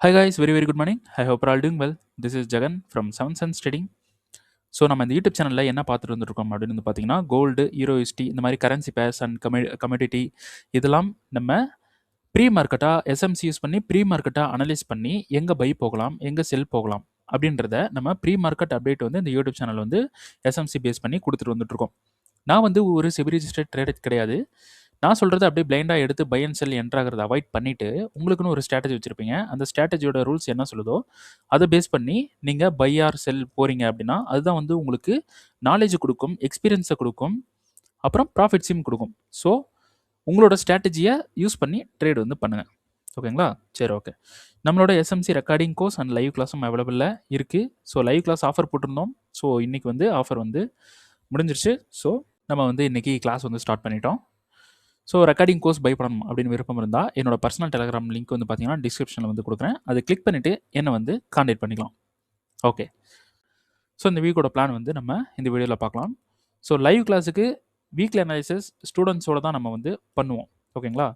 Hi guys, very good morning. I hope you're all doing well. This is Jagan from Seven Sense Trading. So நம்ம இந்த YouTube சேனலில் என்ன பார்த்துட்டு வந்துருக்கோம் அப்படின்னு வந்து பார்த்தீங்கன்னா கோல்டு யூரோஎஸ்டி இந்த மாதிரி கரன்சி பேர்ஸ் அண்ட் கமோடிட்டி இதெல்லாம் நம்ம ப்ரீ மார்க்கெட்டாக எஸ்எம்சி யூஸ் பண்ணி ப்ரீ மார்க்கெட்டாக அனலைஸ் பண்ணி எங்கே பை போகலாம் எங்கே செல் போகலாம் அப்படின்றத நம்ம ப்ரீ மார்க்கெட் அப்டேட் வந்து இந்த யூடியூப் சேனல் வந்து எஸ்எம்சி பேஸ் பண்ணி கொடுத்துட்டு வந்துட்டுருக்கோம். நான் வந்து ஒரு செபி ரிஜிஸ்டர்ட் ட்ரேடர் கிடையாது. நான் சொல்கிறது அப்படியே பிளைண்டாக எடுத்து பை அண்ட் செல் என்ட்ராகிறத அவாய்ட் பண்ணிவிட்டு உங்களுக்குன்னு ஒரு ஸ்ட்ராட்டஜி வச்சுருப்பீங்க. அந்த ஸ்ட்ராட்டஜியோட ரூல்ஸ் என்ன சொல்லுதோ அதை பேஸ் பண்ணி நீங்கள் பை ஆர் செல் போகிறீங்க அப்படின்னா அதுதான் வந்து உங்களுக்கு நாலேஜ் கொடுக்கும், எக்ஸ்பீரியன்ஸை கொடுக்கும், அப்புறம் ப்ராஃபிட்ஸையும் கொடுக்கும். ஸோ உங்களோட ஸ்ட்ராட்டஜியை யூஸ் பண்ணி ட்ரேட் வந்து பண்ணுங்கள். ஓகேங்களா? சரி, ஓகே. நம்மளோட SMC recording course and live கிளாஸும் அவைலபிளில் இருக்குது. ஸோ லைவ் கிளாஸ் ஆஃபர் போட்டிருந்தோம். ஸோ இன்றைக்கி வந்து ஆஃபர் வந்து முடிஞ்சிருச்சு. ஸோ நம்ம வந்து இன்றைக்கி கிளாஸ் வந்து ஸ்டார்ட் பண்ணிட்டோம். ஸோ ரெக்கார்டிங் கோர்ஸ் பை பண்ணணும் அப்படின்னு விருப்பம் இருந்தால் என்னோட பர்சனல் டெலிகிராம் லிங்க் வந்து பார்த்தீங்கன்னா டிஸ்கிரிப்ஷனில் வந்து கொடுக்குறேன். அதை கிளிக் பண்ணிவிட்டு என்னை வந்து கான்டாக்ட் பண்ணிக்கலாம். ஓகே. ஸோ இந்த வீக்கோட பிளான் வந்து நம்ம இந்த வீடியோவில் பார்க்கலாம். ஸோ லைவ் கிளாஸுக்கு வீக்லி அனாலிசிஸ் ஸ்டூடெண்ட்ஸோடு தான் நம்ம வந்து பண்ணுவோம். ஓகேங்களா?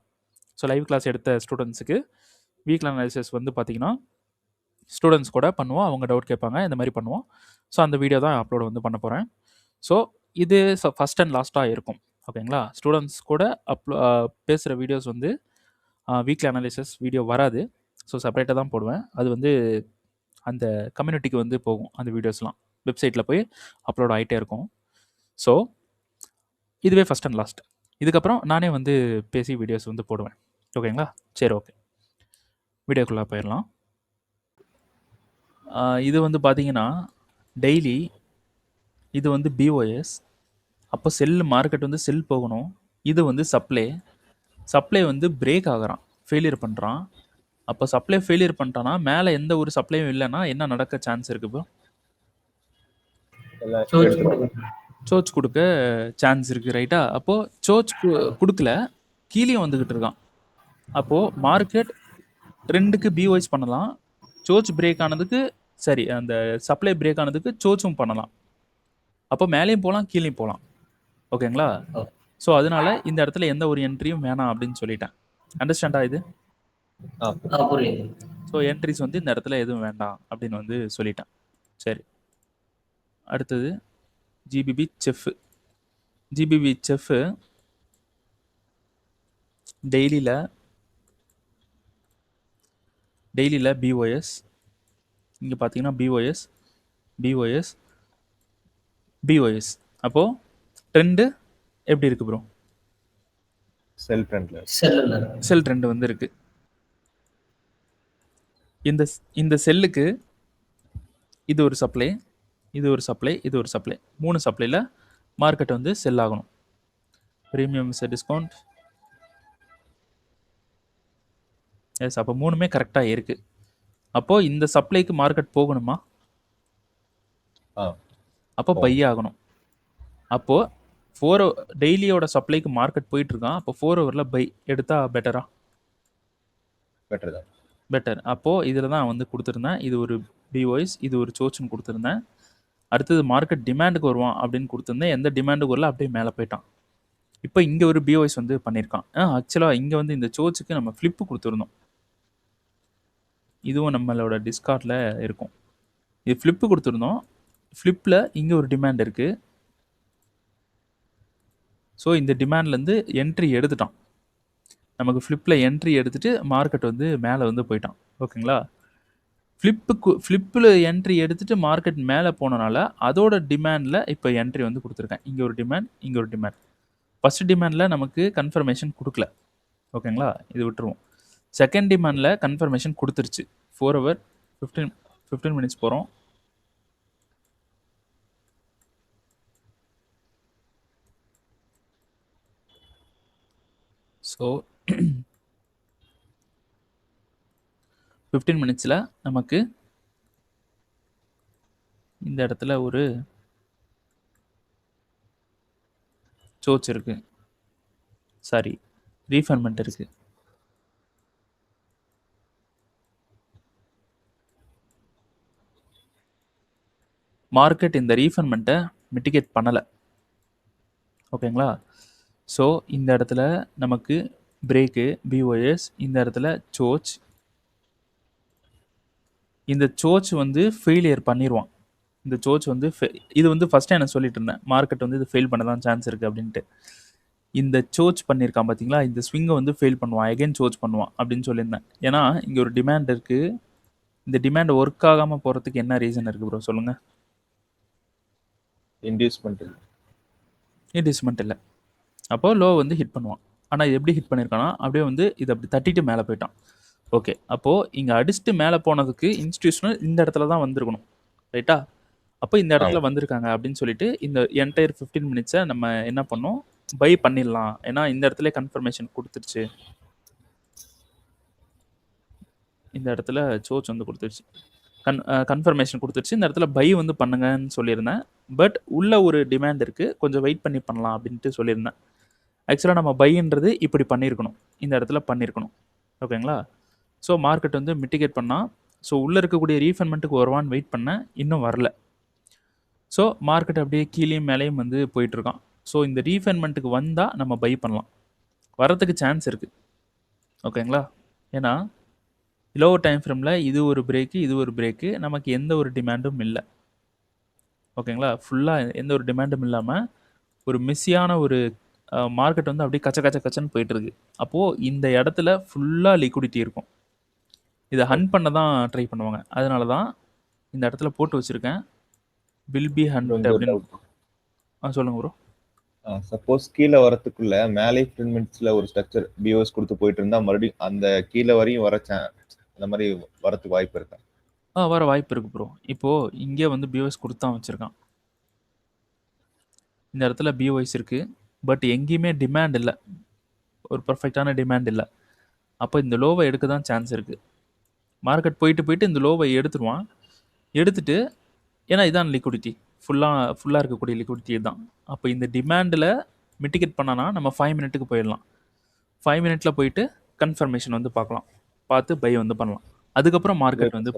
ஸோ லைவ் கிளாஸ் எடுத்த ஸ்டூடெண்ட்ஸுக்கு வீக்லி அனாலிசிஸ் வந்து பார்த்திங்கன்னா ஸ்டூடெண்ட்ஸ் கூட பண்ணுவோம். அவங்க டவுட் கேட்பாங்க, இந்த மாதிரி பண்ணுவோம். ஸோ அந்த வீடியோ தான் அப்லோட் வந்து பண்ண போகிறேன். ஸோ இது ஃபஸ்ட் அண்ட் லாஸ்ட்டாக இருக்கும். ஓகேங்களா? ஸ்டூடெண்ட்ஸ் கூட பேசுகிற வீடியோஸ் வந்து வீக்லி அனாலிசிஸ் வீடியோ வராது. ஸோ செப்பரேட்டாக தான் போடுவேன். அது வந்து அந்த கம்யூனிட்டிக்கு வந்து போகும். அந்த வீடியோஸ்லாம் வெப்சைட்டில் போய் அப்லோட் ஆகிட்டே இருக்கும். ஸோ இதுவே ஃபஸ்ட் அண்ட் லாஸ்ட். இதுக்கப்புறம் நானே வந்து பேசி வீடியோஸ் வந்து போடுவேன். ஓகேங்களா? சரி, ஓகே. வீடியோக்குள்ளே போயிடலாம். இது வந்து பார்த்தீங்கன்னா டெய்லி இது வந்து பிஓஎஸ். அப்போ செல் மார்க்கெட் வந்து செல் போகணும். இது வந்து சப்ளை வந்து பிரேக் ஆகிறான், ஃபெயிலியர் பண்ணுறான். அப்போ சப்ளை ஃபெயிலியர் பண்ணிட்டான்னா மேலே எந்த ஒரு சப்ளையும் இல்லைன்னா என்ன நடக்க சான்ஸ் இருக்குது? இப்போ சோச் கொடுக்க சான்ஸ் இருக்குது, ரைட்டா? அப்போது சோச் கொடுக்கல, கீழேயும் வந்துக்கிட்டு இருக்கான். அப்போது மார்க்கெட் ட்ரெண்டுக்கு பிஓஎஸ் பண்ணலாம். சோச் பிரேக் ஆனதுக்கு சரி, அந்த சப்ளை பிரேக் ஆனதுக்கு சோச்சும் பண்ணலாம். அப்போ மேலேயும் போகலாம், கீழேயும் போகலாம். ஓகேங்களா? ஸோ அதனால இந்த இடத்துல எந்த ஒரு என்ட்ரியும் வேணாம் அப்படின்னு சொல்லிட்டேன். அண்டர்ஸ்டாண்டா இது? ஸோ என்ட்ரிஸ் வந்து இந்த இடத்துல எதுவும் வேண்டாம் அப்படின்னு வந்து சொல்லிட்டேன். சரி, அடுத்தது ஜிபிபி செஃப். டெய்லியில் பிஓஎஸ். இங்கே பார்த்தீங்கன்னா பிஓஎஸ். அப்போது ட்ரெண்டு எப்படி இருக்குது ப்ரோ? செல் ட்ரெண்ட் வந்து இருக்கு. இந்த செல்லுக்கு இது ஒரு சப்ளை, இது ஒரு சப்ளை, இது ஒரு சப்ளை. 3 சப்ளையில் மார்க்கெட் வந்து செல் ஆகணும். Premium discount. எஸ், அப்போ 3மே கரெக்டாக இருக்குது. அப்போது இந்த சப்ளைக்கு மார்க்கெட் போகணுமா? அப்போ பை ஆகணும். அப்போது 4 டெய்லியோட சப்ளைக்கு மார்க்கெட் போயிட்டுருக்கான். அப்போ 4 ஹவரில் பை எடுத்தால் பெட்டரா? பெட்டர். அப்போது இதில் தான் வந்து கொடுத்துருந்தேன். இது ஒரு பிஓஎஸ், இது ஒரு சோச்சுன்னு கொடுத்துருந்தேன். அடுத்தது மார்க்கெட் டிமாண்டுக்கு வருவான் அப்படின்னு கொடுத்துருந்தேன். எந்த டிமாண்டுக்கு வரல, அப்படியே மேலே போயிட்டான். இப்போ இங்கே ஒரு பிஓஎஸ் வந்து பண்ணியிருக்கான். ஆக்சுவலாக இங்கே வந்து இந்த சோச்சுக்கு நம்ம ஃப்ளிப்பு கொடுத்துருந்தோம். இதுவும் நம்மளோட டிஸ்கார்டில் இருக்கும். இது ஃப்ளிப்பு கொடுத்துருந்தோம். ஃப்ளிப்பில் இங்கே ஒரு டிமாண்ட் இருக்குது. ஸோ இந்த டிமாண்ட்லேருந்து என்ட்ரி எடுத்துட்டான். நமக்கு ஃப்ளிப்பில் என்ட்ரி எடுத்துகிட்டு மார்க்கெட் வந்து மேலே வந்து போயிட்டான். ஓகேங்களா? ஃப்ளிப்பில் என்ட்ரி எடுத்துகிட்டு மார்க்கெட் மேலே போனனால அதோட டிமாண்டில் இப்போ என்ட்ரி வந்து கொடுத்துருக்கேன். இங்கே ஒரு டிமாண்ட், இங்கே ஒரு டிமாண்ட். ஃபஸ்ட் டிமாண்டில் நமக்கு கன்ஃபர்மேஷன் கொடுக்கல. ஓகேங்களா? இது விட்டுருவோம். செகண்ட் டிமாண்டில் கன்ஃபர்மேஷன் கொடுத்துருச்சு. 4 ஹவர் 15 மினிட்ஸ் போகிறோம். ஸோ 15 மினிட்ஸில் நமக்கு இந்த இடத்துல ஒரு சோச் இருக்குது, சாரி ரீஃபர்மெண்ட் இருக்குது. மார்க்கெட் இந்த ரீஃபர்மெண்ட்டை மிட்டிகேட் பண்ணலை. ஓகேங்களா? ஸோ இந்த இடத்துல நமக்கு பிரேக்கு பிஓஎஸ், இந்த இடத்துல சோச், இந்த சோச் வந்து ஃபெயிலியர் பண்ணிடுவான். இந்த சோச் வந்து இது வந்து ஃபஸ்ட்டு எனக்கு சொல்லிட்டு இருந்தேன், மார்க்கெட் வந்து இது ஃபெயில் பண்ண தான் சான்ஸ் இருக்குது அப்படின்ட்டு. இந்த சோச் பண்ணியிருக்கான் பார்த்தீங்களா, இந்த ஸ்விங்கை வந்து ஃபெயில் பண்ணுவான், எகைன் சோச் பண்ணுவான் அப்படின்னு சொல்லியிருந்தேன். ஏன்னா இங்கே ஒரு டிமாண்ட் இருக்குது. இந்த டிமாண்ட் ஒர்க் ஆகாமல் போகிறதுக்கு என்ன ரீசன் இருக்குது ப்ரோ சொல்லுங்கள்? இன்டியூஸ்மெண்ட் இல்லை. அப்போது லோ வந்து ஹிட் பண்ணுவான். ஆனால் இது எப்படி ஹிட் பண்ணியிருக்கானா, அப்படியே வந்து இதை அப்படி தட்டிட்டு மேலே போயிட்டான். ஓகே, அப்போது இங்கே அடிச்சுட்டு மேலே போனதுக்கு இன்ஸ்டியூஷனல் இந்த இடத்துல தான் வந்திருக்கணும், ரைட்டா? அப்போ இந்த இடத்துல வந்திருக்காங்க அப்படின்னு சொல்லிட்டு இந்த என்டையர் 15 மினிட்ஸை நம்ம என்ன பண்ணோம், பை பண்ணிடலாம். ஏன்னா இந்த இடத்துல கன்ஃபர்மேஷன் கொடுத்துருச்சு, இந்த இடத்துல சோச் வந்து கொடுத்துருச்சு, கன்ஃபர்மேஷன் கொடுத்துருச்சு. இந்த இடத்துல பை வந்து பண்ணுங்கன்னு சொல்லியிருந்தேன். பட் உள்ள ஒரு டிமாண்ட் இருக்குது, கொஞ்சம் வெயிட் பண்ணி பண்ணலாம் அப்படின்ட்டு சொல்லியிருந்தேன். ஆக்சுவலாக நம்ம பைன்றது இப்படி பண்ணியிருக்கணும், இந்த இடத்துல பண்ணியிருக்கணும். ஓகேங்களா? ஸோ மார்க்கெட் வந்து மிட்டிகேட் பண்ணால், ஸோ உள்ளே இருக்கக்கூடிய ரீஃபண்ட்மெண்ட்டுக்கு வருவான்னு வெயிட் பண்ணேன், இன்னும் வரல. ஸோ மார்க்கெட் அப்படியே கீழேயும் மேலேயும் வந்து போயிட்டுருக்கான். ஸோ இந்த ரீஃபண்ட்மெண்ட்டுக்கு வந்தால் நம்ம பை பண்ணலாம், வரத்துக்கு சான்ஸ் இருக்குது. ஓகேங்களா? ஏன்னா லோ டைம் ஃப்ரேமில் இது ஒரு பிரேக்கு, இது ஒரு பிரேக்கு, நமக்கு எந்த ஒரு டிமாண்டும் இல்லை. ஓகேங்களா? ஃபுல்லாக எந்த ஒரு டிமாண்டும் இல்லாமல் ஒரு மிஸ்ஸியான ஒரு மார்க்கெட் வந்து அப்படியே கச்சன்னு போயிட்டுருக்கு. அப்போது இந்த இடத்துல ஃபுல்லாக லிக்விடிட்டி இருக்கும். இதை ஹண்ட் பண்ண தான் ட்ரை பண்ணுவாங்க. அதனால தான் இந்த இடத்துல போட்டு வச்சுருக்கேன், வில் பி ஹண்ட் அப்படின்னு. சொல்லுங்க ப்ரோ. சப்போஸ் கீழே வரத்துக்குள்ள மேலே 15 மினிட்ஸ்ல ஒரு ஸ்ட்ரக்சர் பிஓஎஸ் கொடுத்து போயிட்டு இருந்தா மறுபடியும் அந்த கீழே வரையும் வர அந்த மாதிரி வரதுக்கு வாய்ப்பு இருக்கா? வர வாய்ப்பு இருக்கு ப்ரோ. இப்போது இங்கே வந்து பிஓஎஸ் கொடுத்து தான் வச்சுருக்கான். இந்த இடத்துல பிஓஎஸ் இருக்குது, பட் எங்கேயுமே டிமாண்ட் இல்லை, ஒரு பர்ஃபெக்டான டிமாண்ட் இல்லை. அப்போ இந்த லோவை எடுக்க தான் சான்ஸ் இருக்குது. மார்க்கெட் போயிட்டு இந்த லோவை எடுத்துருவான். எடுத்துட்டு, ஏன்னா இதான் லிக்விடிட்டி, ஃபுல்லாக இருக்கக்கூடிய லிக்விடிட்டி தான். அப்போ இந்த டிமாண்டில் மிட்டிகேட் பண்ணானா நம்ம 5 மினிட்டுக்கு போயிடலாம். 5 மினிட்டில் போயிட்டு கன்ஃபர்மேஷன் வந்து பார்க்கலாம், பார்த்து பை வந்து பண்ணலாம். அதுக்கப்புறம் மார்க்கெட் வந்து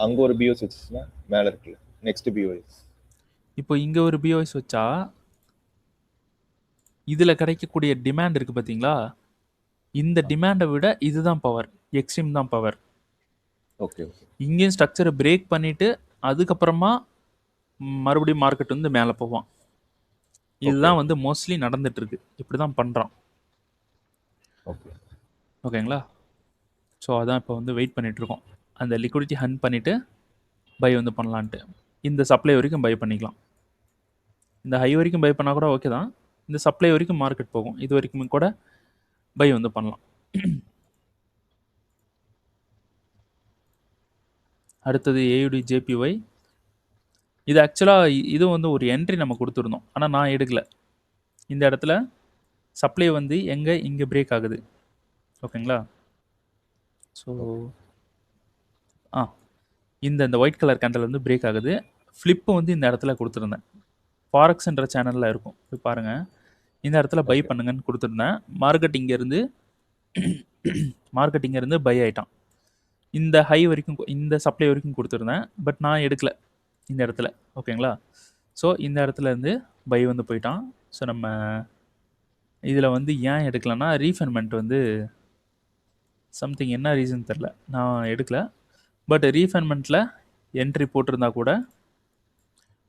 அங்கே ஒரு பிஓஎஸ் வச்சுச்சுன்னா மேலே இருக்குல்ல நெக்ஸ்ட் பிஓஎஸ். இப்போ இங்கே ஒரு பிஓஎஸ் வச்சா இதில் கிடைக்கக்கூடிய டிமாண்ட் இருக்குது பார்த்தீங்களா, இந்த டிமாண்டை விட இதுதான் பவர், எக்ஸ்ட்ரீம் தான் பவர். ஓகே, இங்கேயும் ஸ்ட்ரக்சரை பிரேக் பண்ணிவிட்டு அதுக்கப்புறமா மறுபடியும் மார்க்கெட் வந்து மேலே போவான். இதுதான் வந்து மோஸ்ட்லி நடந்துட்டுருக்கு, இப்படி தான் பண்ணுறான். ஓகேங்களா? ஸோ அதான் இப்போ வந்து வெயிட் பண்ணிகிட்ருக்கோம், அந்த லிக்விடிட்டி ஹண்ட் பண்ணிவிட்டு பை வந்து பண்ணலான்ட்டு. இந்த சப்ளை வரைக்கும் பை பண்ணிக்கலாம், இந்த ஹை வரைக்கும் பை பண்ணால் கூட ஓகே தான். இந்த சப்ளை வரைக்கும் மார்க்கெட் போகும், இது வரைக்கும் கூட பை வந்து பண்ணலாம். அடுத்தது ஏயுடி ஜேபிஒய். இது ஆக்சுவலாக இது வந்து ஒரு என்ட்ரி நம்ம கொடுத்துருந்தோம், ஆனால் நான் எடுக்கலை. இந்த இடத்துல சப்ளை வந்து இங்கே பிரேக் ஆகுது. ஓகேங்களா? ஸோ இந்த ஒயிட் கலர் கேண்டல் வந்து பிரேக் ஆகுது. ஃப்ளிப்பு வந்து இந்த இடத்துல கொடுத்துருந்தேன், ஃபாரெக்ஸ்ன்ற சேனலில் இருக்கும், போய் பாருங்கள். இந்த இடத்துல பை பண்ணுங்கன்னு கொடுத்துருந்தேன். மார்க்கெட் இங்கேருந்து பை ஆகிட்டான். இந்த ஹை வரைக்கும், இந்த சப்ளை வரைக்கும் கொடுத்துருந்தேன், பட் நான் எடுக்கலை இந்த இடத்துல. ஓகேங்களா? ஸோ இந்த இடத்துல இருந்து பை வந்து போயிட்டான். ஸோ நம்ம இதில் வந்து ஏன் எடுக்கலைன்னா ரீஃபண்ட்மெண்ட் வந்து சம்திங், என்ன ரீசன் தெரில, நான் எடுக்கலை. பட் ரீஃபண்ட்மெண்ட்டில் என்ட்ரி போட்டிருந்தா கூட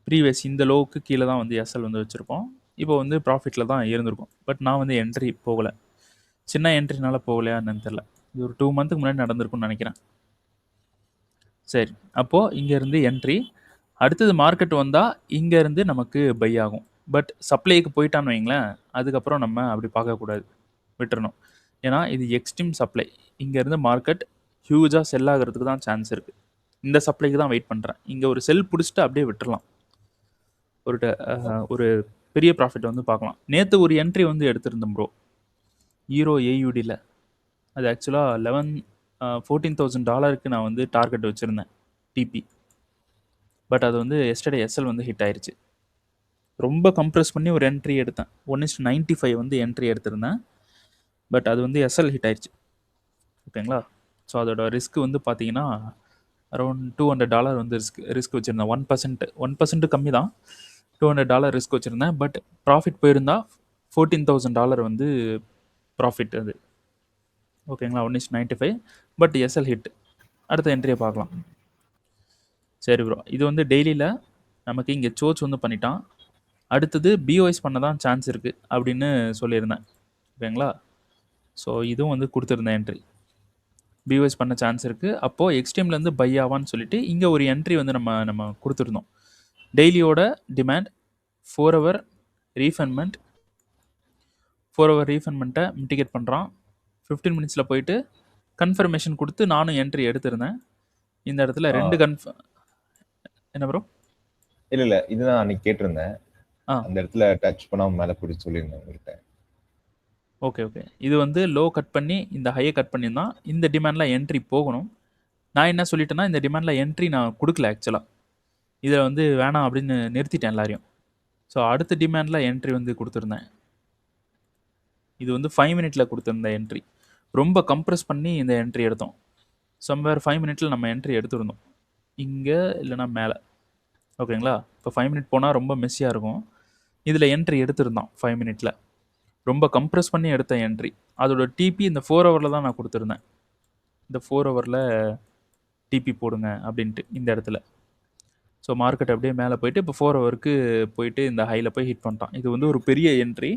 ப்ரீவியஸ் இந்த லோவுக்கு கீழே தான் வந்து எஸ்எல் வந்து வச்சுருப்போம், இப்போ வந்து ப்ராஃபிட்டில் தான் இருந்திருக்கும். பட் நான் வந்து என்ட்ரி போகலை, சின்ன என்ட்ரினால போகலையா என்னன்னு தெரில. இது ஒரு 2 மந்த்துக்கு முன்னாடி நடந்திருக்கும்னு நினைக்கிறேன். சரி, அப்போது இங்கேருந்து என்ட்ரி. அடுத்தது மார்க்கெட் வந்தால் இங்கேருந்து நமக்கு பை ஆகும். பட் சப்ளைக்கு போயிட்டான்னு வைங்களேன், அதுக்கப்புறம் நம்ம அப்படி பார்க்கக்கூடாது, விட்டுறணும். ஏன்னா இது எக்ஸ்ட்ரீம் சப்ளை, இங்கேருந்து மார்க்கெட் ஹியூஜாக செல் ஆகிறதுக்கு தான் சான்ஸ் இருக்குது. இந்த சப்ளைக்கு தான் வெயிட் பண்ணுறேன். இங்கே ஒரு செல் பிடிச்சிட்டு அப்படியே விட்டுறலாம், ஒரு பெரிய ப்ராஃபிட் வந்து பார்க்கலாம். நேற்று ஒரு என்ட்ரி வந்து எடுத்திருந்தோம் ப்ரோ, ஈரோ ஏயுடியில். அது ஆக்சுவலாக $14,000 நான் வந்து டார்கெட் வச்சுருந்தேன் டிபி. பட் அது வந்து எஸ்டர்டே எஸ்எல் வந்து ஹிட் ஆயிடுச்சு. ரொம்ப கம்ப்ரெஸ் பண்ணி ஒரு என்ட்ரி எடுத்தேன், 1:95 வந்து என்ட்ரி எடுத்திருந்தேன். பட் அது வந்து எஸ்எல் ஹிட் ஆயிடுச்சு. ஓகேங்களா? ஸோ அதோட ரிஸ்க் வந்து பார்த்தீங்கன்னா அரௌண்ட் $200 வந்து ரிஸ்க் வச்சுருந்தேன். 1% கம்மி தான், $200 ரிஸ்க் வச்சுருந்தேன். பட் ப்ராஃபிட் போயிருந்தால் $14,000 வந்து ப்ராஃபிட் அது. ஓகேங்களா? 1:95, பட் எஸ்எல் ஹிட். அடுத்த என்ட்ரியை பார்க்கலாம். சரி ப்ரோ. இது வந்து டெய்லியில் நமக்கு இங்கே சோச் வந்து பண்ணிட்டான். அடுத்தது பிஓஎஸ் பண்ண தான் சான்ஸ் இருக்குது அப்படின்னு சொல்லியிருந்தேன். ஓகேங்களா? ஸோ இதுவும் வந்து கொடுத்துருந்தேன் என்ட்ரி. பிஓஎஸ் பண்ண சான்ஸ் இருக்குது. அப்போது எக்ஸ்ட்ரீம்லேருந்து பை ஆவான்னு சொல்லிட்டு இங்கே ஒரு என்ட்ரி வந்து நம்ம கொடுத்துருந்தோம். டெய்லியோட டிமாண்ட் 4 ஹவர் ரீஃபண்ட்மெண்ட் 4 ஹவர் ரீஃபண்ட்மெண்ட்டை மிட்டிகேட் பண்ணுறான். 15 மினிட்ஸில் போயிட்டு கன்ஃபர்மேஷன் கொடுத்து நானும் என்ட்ரி எடுத்திருந்தேன். இந்த இடத்துல ஆ. 2 என்ன ப்ரோ? இல்ல இதுதான் அன்னைக்கு கேட்டிருந்தேன். ஆ அந்த இடத்துல டச் பண்ணாம மேல போயிட்டு சொல்லியிருந்தேன் உங்கள்கிட்ட. Okay okay. இது வந்து லோ கட் பண்ணி இந்த ஹையை கட் பண்ணி தான் இந்த டிமாண்டில் என்ட்ரி போகணும். நான் என்ன சொல்லிட்டேன்னா இந்த டிமாண்டில் என்ட்ரி நான் கொடுக்கல ஆக்சுவலாக. இதை வந்து வேணாம் அப்படின்னு நிறுத்திட்டேன் எல்லாரையும். ஸோ அடுத்த டிமாண்டில் என்ட்ரி வந்து கொடுத்துருந்தேன். இது வந்து 5 மினிட்ல கொடுத்துருந்த என்ட்ரி. ரொம்ப கம்ப்ரெஸ் பண்ணி இந்த என்ட்ரி எடுத்தோம். சம்வேர் 5 மினிட்ல நம்ம என்ட்ரி எடுத்துருந்தோம். இங்கே இல்லைனா மேலே. ஓகேங்களா? இப்போ 5 மினிட் போனால் ரொம்ப மெஸ்ஸியாக இருக்கும். இதில் என்ட்ரி எடுத்திருந்தோம் 5 மினிட்ல. ரொம்ப கம்ப்ரெஸ் பண்ணி எடுத்த என்ட்ரி. அதோட டிபி இந்த 4 ஹவரில் தான் நான் கொடுத்துருந்தேன். இந்த 4 ஹவரில் டிபி போடுங்க அப்படின்ட்டு இந்த இடத்துல. ஸோ மார்க்கெட் அப்படியே மேலே போயிட்டு இப்போ 4 ஹவருக்கு போயிட்டு இந்த ஹையில் போய் ஹிட் பண்ணிட்டான். இது வந்து ஒரு பெரிய என்ட்ரி.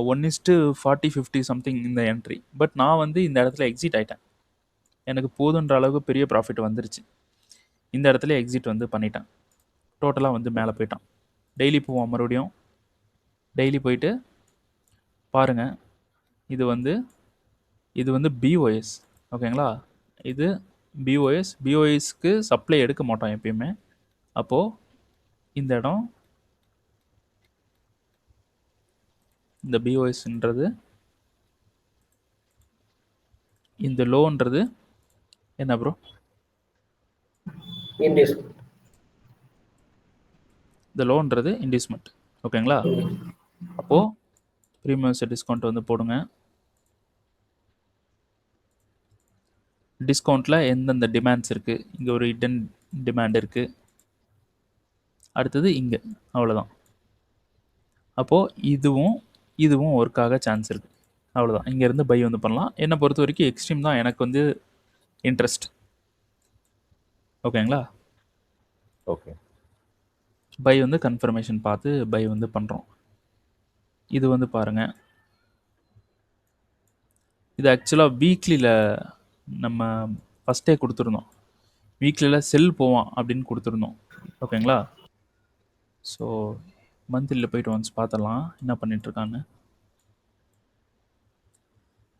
1:40 50 சம்திங் இந்த என்ட்ரி. பட் நான் வந்து இந்த இடத்துல எக்ஸிட் ஆகிட்டேன். எனக்கு போதுன்ற அளவுக்கு பெரிய ப்ராஃபிட் வந்துருச்சு. இந்த இடத்துல எக்ஸிட் வந்து பண்ணிட்டேன். டோட்டலாக வந்து மேலே போயிட்டான். டெய்லி போவோம் மறுபடியும். டெய்லி போயிட்டு பாருங்கள். இது வந்து பிஓஎஸ். ஓகேங்களா? இது பிஓஎஸ். பிஓஎஸ்க்கு சப்ளை எடுக்க மாட்டோம் எப்பயுமே. அப்போது இந்த இடம் இந்த பிஓஎஸ்ன்றது இந்த லோன்றது என்ன ப்ரோ? இந்த லோன்றது இன்டிஸ்மெண்ட். ஓகேங்களா? அப்போது ப்ரீமியம் டிஸ்கவுண்ட் வந்து போடுங்க. டிஸ்கவுண்ட்டில் எந்தெந்த டிமாண்ட்ஸ் இருக்குது? இங்கே ஒரு ஹிடன் டிமாண்ட் இருக்குது. அடுத்தது இங்கே. அவ்வளோதான். அப்போது இதுவும் ஒர்க் ஆக சான்ஸ் இருக்குது. அவ்வளோதான். இங்கேருந்து பை வந்து பண்ணலாம். என்னை பொறுத்த வரைக்கும் எக்ஸ்ட்ரீம் தான் எனக்கு வந்து இன்ட்ரெஸ்ட். ஓகேங்களா? ஓகே. பை வந்து கன்ஃபர்மேஷன் பார்த்து பை வந்து பண்ணுறோம். இது வந்து பாருங்கள். இது ஆக்சுவலாக வீக்லியில் நம்ம ஃபஸ்ட்டே கொடுத்துருந்தோம். வீக்லியில் செல் போவான் அப்படின்னு கொடுத்துருந்தோம். ஓகேங்களா? ஸோ மந்த்லியில் போயிட்டு ஒன்ஸ் பார்த்துடலாம் என்ன பண்ணிகிட்ருக்கான்னு.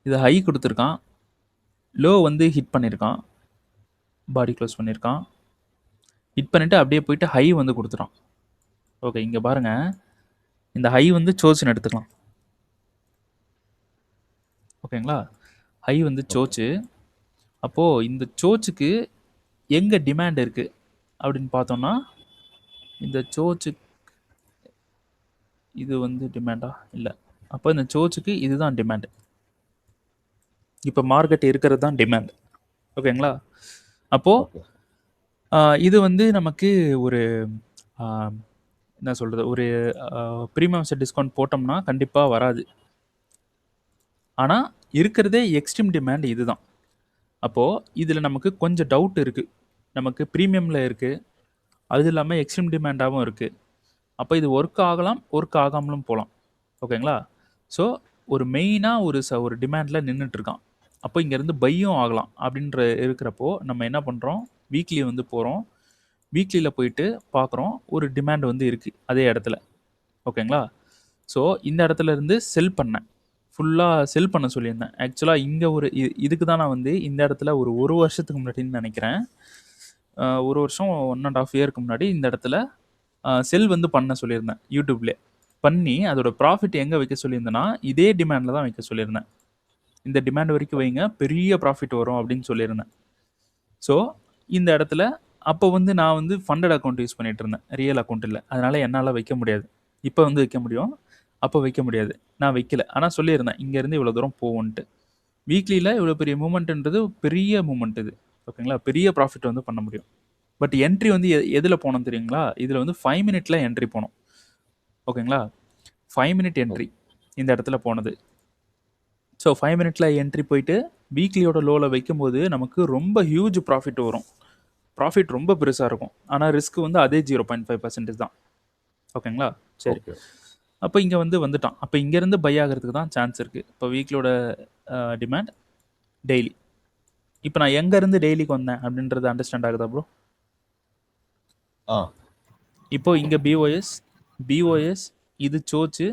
இது ஹை கொடுத்துருக்கான். லோ வந்து ஹிட் பண்ணியிருக்கான். பாடி க்ளோஸ் பண்ணியிருக்கான். ஹிட் பண்ணிவிட்டு அப்படியே போயிட்டு ஹை வந்து கொடுத்துட்டான். ஓகே, இங்கே பாருங்கள். இந்த ஹை வந்து சோச்சுன்னு எடுத்துக்கலாம். ஓகேங்களா? ஹை வந்து சோச்சு. அப்போது இந்த சோச்சுக்கு எங்கே டிமாண்ட் இருக்குது அப்படின்னு பார்த்தோன்னா இந்த சோச்சு இது வந்து டிமாண்டா இல்லை. அப்போ இந்த சோச்சுக்கு இதுதான் டிமாண்டு. இப்போ மார்க்கெட் இருக்கிறது தான் டிமாண்ட். ஓகேங்களா? அப்போது இது வந்து நமக்கு ஒரு என்ன சொல்கிறது, ஒரு ப்ரீமியம் செட் டிஸ்கவுண்ட் போட்டோம்னா கண்டிப்பாக வராது. ஆனால் இருக்கிறதே எக்ஸ்ட்ரீம் டிமாண்ட் இது தான். அப்போது இதில் நமக்கு கொஞ்சம் டவுட் இருக்குது. நமக்கு ப்ரீமியமில் இருக்குது, அது இல்லாமல் எக்ஸ்ட்ரீம் டிமாண்டாகவும் இருக்குது. அப்போ இது ஒர்க் ஆகலாம், ஒர்க் ஆகாமலும் போகலாம். ஓகேங்களா? ஸோ ஒரு மெயினாக ஒரு டிமாண்டில் நின்றுட்டுருக்கான். அப்போ இங்கேருந்து பையும் ஆகலாம் அப்படின்ற இருக்கிறப்போ நம்ம என்ன பண்ணுறோம், வீக்லி வந்து போகிறோம். வீக்லியில் போயிட்டு பார்க்குறோம், ஒரு டிமாண்ட் வந்து இருக்குது அதே இடத்துல. ஓகேங்களா? ஸோ இந்த இடத்துல இருந்து செல் பண்ணேன். ஃபுல்லாக செல் பண்ண சொல்லியிருந்தேன். ஆக்சுவலாக இங்கே ஒரு இதுக்கு தான் நான் வந்து இந்த இடத்துல ஒரு வருஷத்துக்கு முன்னாடின்னு நினைக்கிறேன், 1 வருஷம் 1.5 இயருக்கு முன்னாடி இந்த இடத்துல செல் வந்து பண்ண சொல்லியிருந்தேன். யூடியூப்லேயே பண்ணி அதோட ப்ராஃபிட் எங்கே வைக்க சொல்லியிருந்தேன்னா இதே டிமாண்டில் தான் வைக்க சொல்லியிருந்தேன். இந்த டிமாண்ட் வரைக்கும் வைங்க, பெரிய ப்ராஃபிட் வரும் அப்படின்னு சொல்லியிருந்தேன். ஸோ இந்த இடத்துல அப்போ வந்து நான் வந்து ஃபண்டட் அக்கௌண்ட் யூஸ் பண்ணிகிட்டு இருந்தேன், ரியல் அக்கௌண்ட் இல்லை. அதனால் என்னால் வைக்க முடியாது. இப்போ வந்து வைக்க முடியும், அப்போ வைக்க முடியாது. நான் வைக்கல. ஆனால் சொல்லியிருந்தேன் இங்கேருந்து இவ்வளோ தூரம் போகும்ன்ட்டு. வீக்லியில் இவ்வளோ பெரிய மூமெண்ட்டுன்றது பெரிய மூமெண்ட் இது. ஓகேங்களா? பெரிய ப்ராஃபிட் வந்து பண்ண முடியும். பட் என்ட்ரி வந்து எதில் போனோம் தெரியுங்களா? இதில் வந்து 5 மினிட்ல என்ட்ரி போனோம். ஓகேங்களா? 5 மினிட் என்ட்ரி இந்த இடத்துல போனது. ஸோ 5 மினிட்ல என்ட்ரி போயிட்டு வீக்லியோட லோவில் வைக்கும்போது நமக்கு ரொம்ப ஹியூஜ் ப்ராஃபிட் வரும். ப்ராஃபிட் ரொம்ப பெருசாக இருக்கும், ஆனால் ரிஸ்க் வந்து அதே 0.5% தான். ஓகேங்களா? சரி, ஓகே. அப்போ இங்கே வந்துட்டான். அப்போ இங்கேருந்து பை ஆகிறதுக்கு தான் சான்ஸ் இருக்குது. இப்போ வீக்லியோட டிமாண்ட் டெய்லி. இப்போ நான் எங்கேருந்து டெய்லிக்கு வந்தேன் அப்படின்றது அண்டர்ஸ்டாண்ட் ஆகுதா ப்ரோ? ஆ இப்போ இங்கே பிஓஎஸ் இது சோச்சு,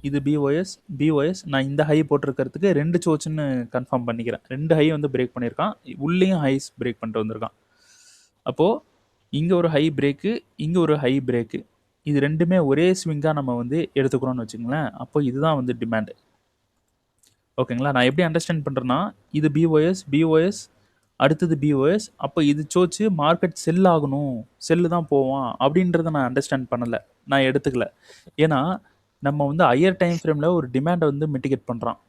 இது பிஓஎஸ் நான் இந்த ஹை போட்டிருக்கிறதுக்கு 2 சோச்சுன்னு கன்ஃபார்ம் பண்ணிக்கிறேன். 2 ஹை வந்து பிரேக் பண்ணியிருக்கான், உள்ளேயும் ஹைஸ் பிரேக் பண்ணிட்டு வந்திருக்கான். அப்போது இங்கே ஒரு ஹை பிரேக்கு, இங்கே ஒரு ஹை பிரேக்கு, இது ரெண்டுமே ஒரே ஸ்விங்காக நம்ம வந்து எடுத்துக்கிறோம்னு வச்சுங்களேன். அப்போ இதுதான் வந்து டிமாண்டு. ஓகேங்களா? நான் எப்படி அண்டர்ஸ்டாண்ட் பண்ணுறேன்னா, இது பிஓஎஸ் அடுத்தது பிஓஎஸ், அப்போ இது சோச்சு மார்க்கெட் செல் ஆகணும், செல்லு தான் போவான் அப்படின்றத நான் அண்டர்ஸ்டாண்ட் பண்ணலை, நான் எடுத்துக்கல. ஏன்னா நம்ம வந்து ஹையர் டைம் ஃப்ரேமில் ஒரு டிமாண்டை வந்து மிட்டிகேட் பண்ணுறான்.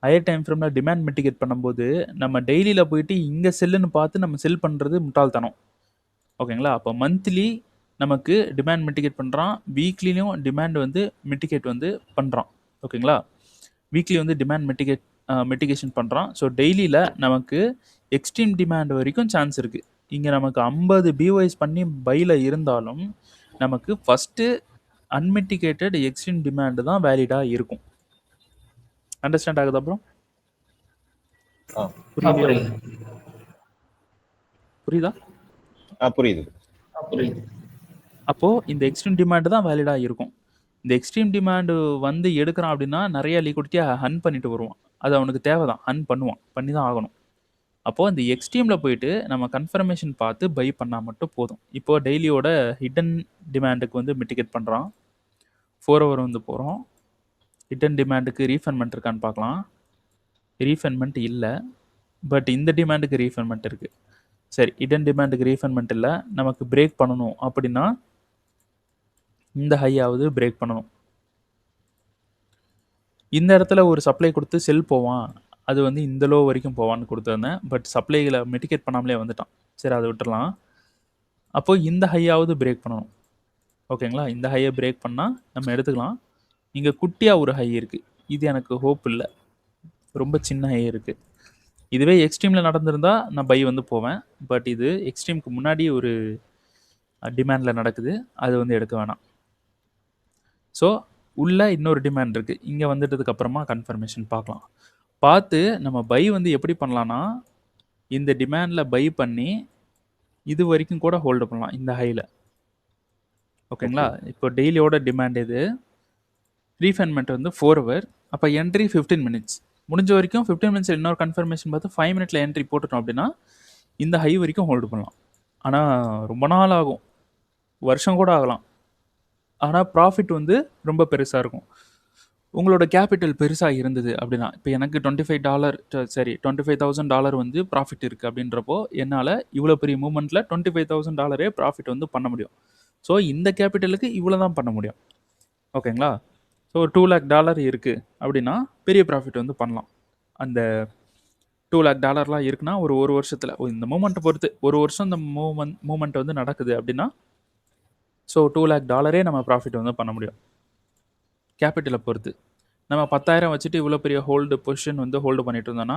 ஹையர் டைம் ஃப்ரேமில் டிமாண்ட் மிட்டிகேட் பண்ணும்போது நம்ம டெய்லியில் போயிட்டு இங்கே செல்லுன்னு பார்த்து நம்ம செல் பண்ணுறது முட்டாள்தனம். ஓகேங்களா? அப்போ மந்த்லி நமக்கு டிமாண்ட் மிட்டிகேட் பண்ணுறான், வீக்லிலையும் டிமாண்ட் வந்து மிட்டிகேட் வந்து பண்ணுறான். ஓகேங்களா? வீக்லி வந்து டிமாண்ட் மிட்டிகேஷன் பண்ணுறான். ஸோ டெய்லியில் நமக்கு எக்ஸ்ட்ரீம் டிமாண்ட் வரைக்கும் சான்ஸ் இருக்குது. இங்கே நமக்கு 50 பிஒய்ஸ் பண்ணி பையில் இருந்தாலும் நமக்கு ஃபஸ்ட்டு அன்மிட்டிகேட்டட் எக்ஸ்ட்ரீம் டிமாண்டு தான் வேலிடாக இருக்கும். அண்டர்ஸ்டாண்ட் ஆகுதா ப்ரோ? புரியுதா? புரியுது. அப்போது இந்த எக்ஸ்ட்ரீம் டிமாண்டு தான் வேலிடாக இருக்கும். இந்த எக்ஸ்ட்ரீம் டிமாண்டு வந்து எடுக்கிறான் அப்படின்னா நிறைய லிக்விடிட்டியாக ஹன் பண்ணிட்டு வருவான். அது அவனுக்கு தேவை தான், ஹன் பண்ணுவான், பண்ணி தான் ஆகணும். அப்போது அந்த எக்ஸ்ட்ரீமில் போயிட்டு நம்ம கன்ஃபர்மேஷன் பார்த்து பை பண்ணால் மட்டும் போதும். இப்போது டெய்லியோட ஹிடன் டிமாண்டுக்கு வந்து மிட்டிகேட் பண்ணுறான். 4 ஹவர் வந்து போகிறோம். ஹிடன் டிமாண்டுக்கு ரீஃபண்ட்மெண்ட் இருக்கான்னு பார்க்கலாம். ரீஃபண்ட்மெண்ட் இல்லை, பட் இந்த டிமாண்டுக்கு ரீஃபண்ட்மெண்ட் இருக்குது. சரி, ஹிடன் டிமாண்டுக்கு ரீஃபண்ட்மெண்ட் இல்லை, நமக்கு பிரேக் பண்ணணும் அப்படின்னா இந்த ஹையாவது பிரேக் பண்ணணும். இந்த இடத்துல ஒரு சப்ளை கொடுத்து செல் போவான், அது வந்து இந்த லோ வரைக்கும் போவான்னு கொடுத்துருந்தேன், பட் சப்ளைகளை மிட்டிகேட் பண்ணாமலே வந்துட்டான். சரி, அதை விட்டுடலாம். அப்போது இந்த ஹையாவது பிரேக் பண்ணணும். ஓகேங்களா? இந்த ஹையை பிரேக் பண்ணால் நம்ம எடுத்துக்கலாம். இங்கே குட்டியாக ஒரு ஹை இருக்குது, இது எனக்கு ஹோப் இல்லை, ரொம்ப சின்ன ஹை இருக்குது. இதுவே எக்ஸ்ட்ரீமில் நடந்திருந்தால் நான் பை வந்து போவேன், பட் இது எக்ஸ்ட்ரீமுக்கு முன்னாடி ஒரு டிமாண்டில் நடக்குது, அது வந்து எடுக்க வேணாம். ஸோ உள்ள இன்னொரு டிமாண்ட் இருக்குது, இங்கே வந்துட்டதுக்கு அப்புறமா கன்ஃபர்மேஷன் பார்க்கலாம். பார்த்து நம்ம பை வந்து எப்படி பண்ணலான்னா, இந்த டிமாண்டில் பை பண்ணி இது வரைக்கும் கூட ஹோல்டு பண்ணலாம் இந்த ஹையில். ஓகேங்களா? இப்போ டெய்லியோட டிமாண்ட் இது, ரீஃபண்ட்மெண்ட் வந்து 4 ஹவர், அப்போ என்ட்ரி 15 மினிட்ஸ். முடிஞ்ச வரைக்கும் 15 மினிட்ஸில் இன்னொரு கன்ஃபர்மேஷன் பார்த்து 5 மினிட்ஸில் என்ட்ரி போட்டுட்டோம் அப்படின்னா இந்த ஹை வரைக்கும் ஹோல்டு பண்ணலாம். ஆனால் ரொம்ப நாள் ஆகும், வருஷம் கூட ஆகலாம். ஆனால் ப்ராஃபிட் வந்து ரொம்ப பெருசாக இருக்கும். உங்களோட கேபிட்டல் பெருசாக இருந்தது அப்படின்னா, இப்போ எனக்கு $25 சரி $25,000 வந்து ப்ராஃபிட் இருக்குது அப்படின்றப்போ என்னால் இவ்வளோ பெரிய மூமெண்ட்டில் $25,000 ப்ராஃபிட் வந்து பண்ண முடியும். ஸோ இந்த கேபிட்டலுக்கு இவ்வளோ தான் பண்ண முடியும். ஓகேங்களா? ஸோ $200,000 இருக்குது அப்படின்னா பெரிய ப்ராஃபிட் வந்து பண்ணலாம். அந்த $200,000 இருக்குன்னா ஒரு வருஷத்தில் இந்த மூமெண்ட்டை பொறுத்து ஒரு வருஷம் இந்த மூமெண்ட் வந்து நடக்குது அப்படின்னா, ஸோ $200,000 நம்ம ப்ராஃபிட் வந்து பண்ண முடியும் கேபிட்டலை பொறுத்து. நம்ம 10,000 வச்சுட்டு இவ்வளோ பெரிய ஹோல்டு பொசிஷன் வந்து ஹோல்டு பண்ணிட்டு இருந்தோன்னா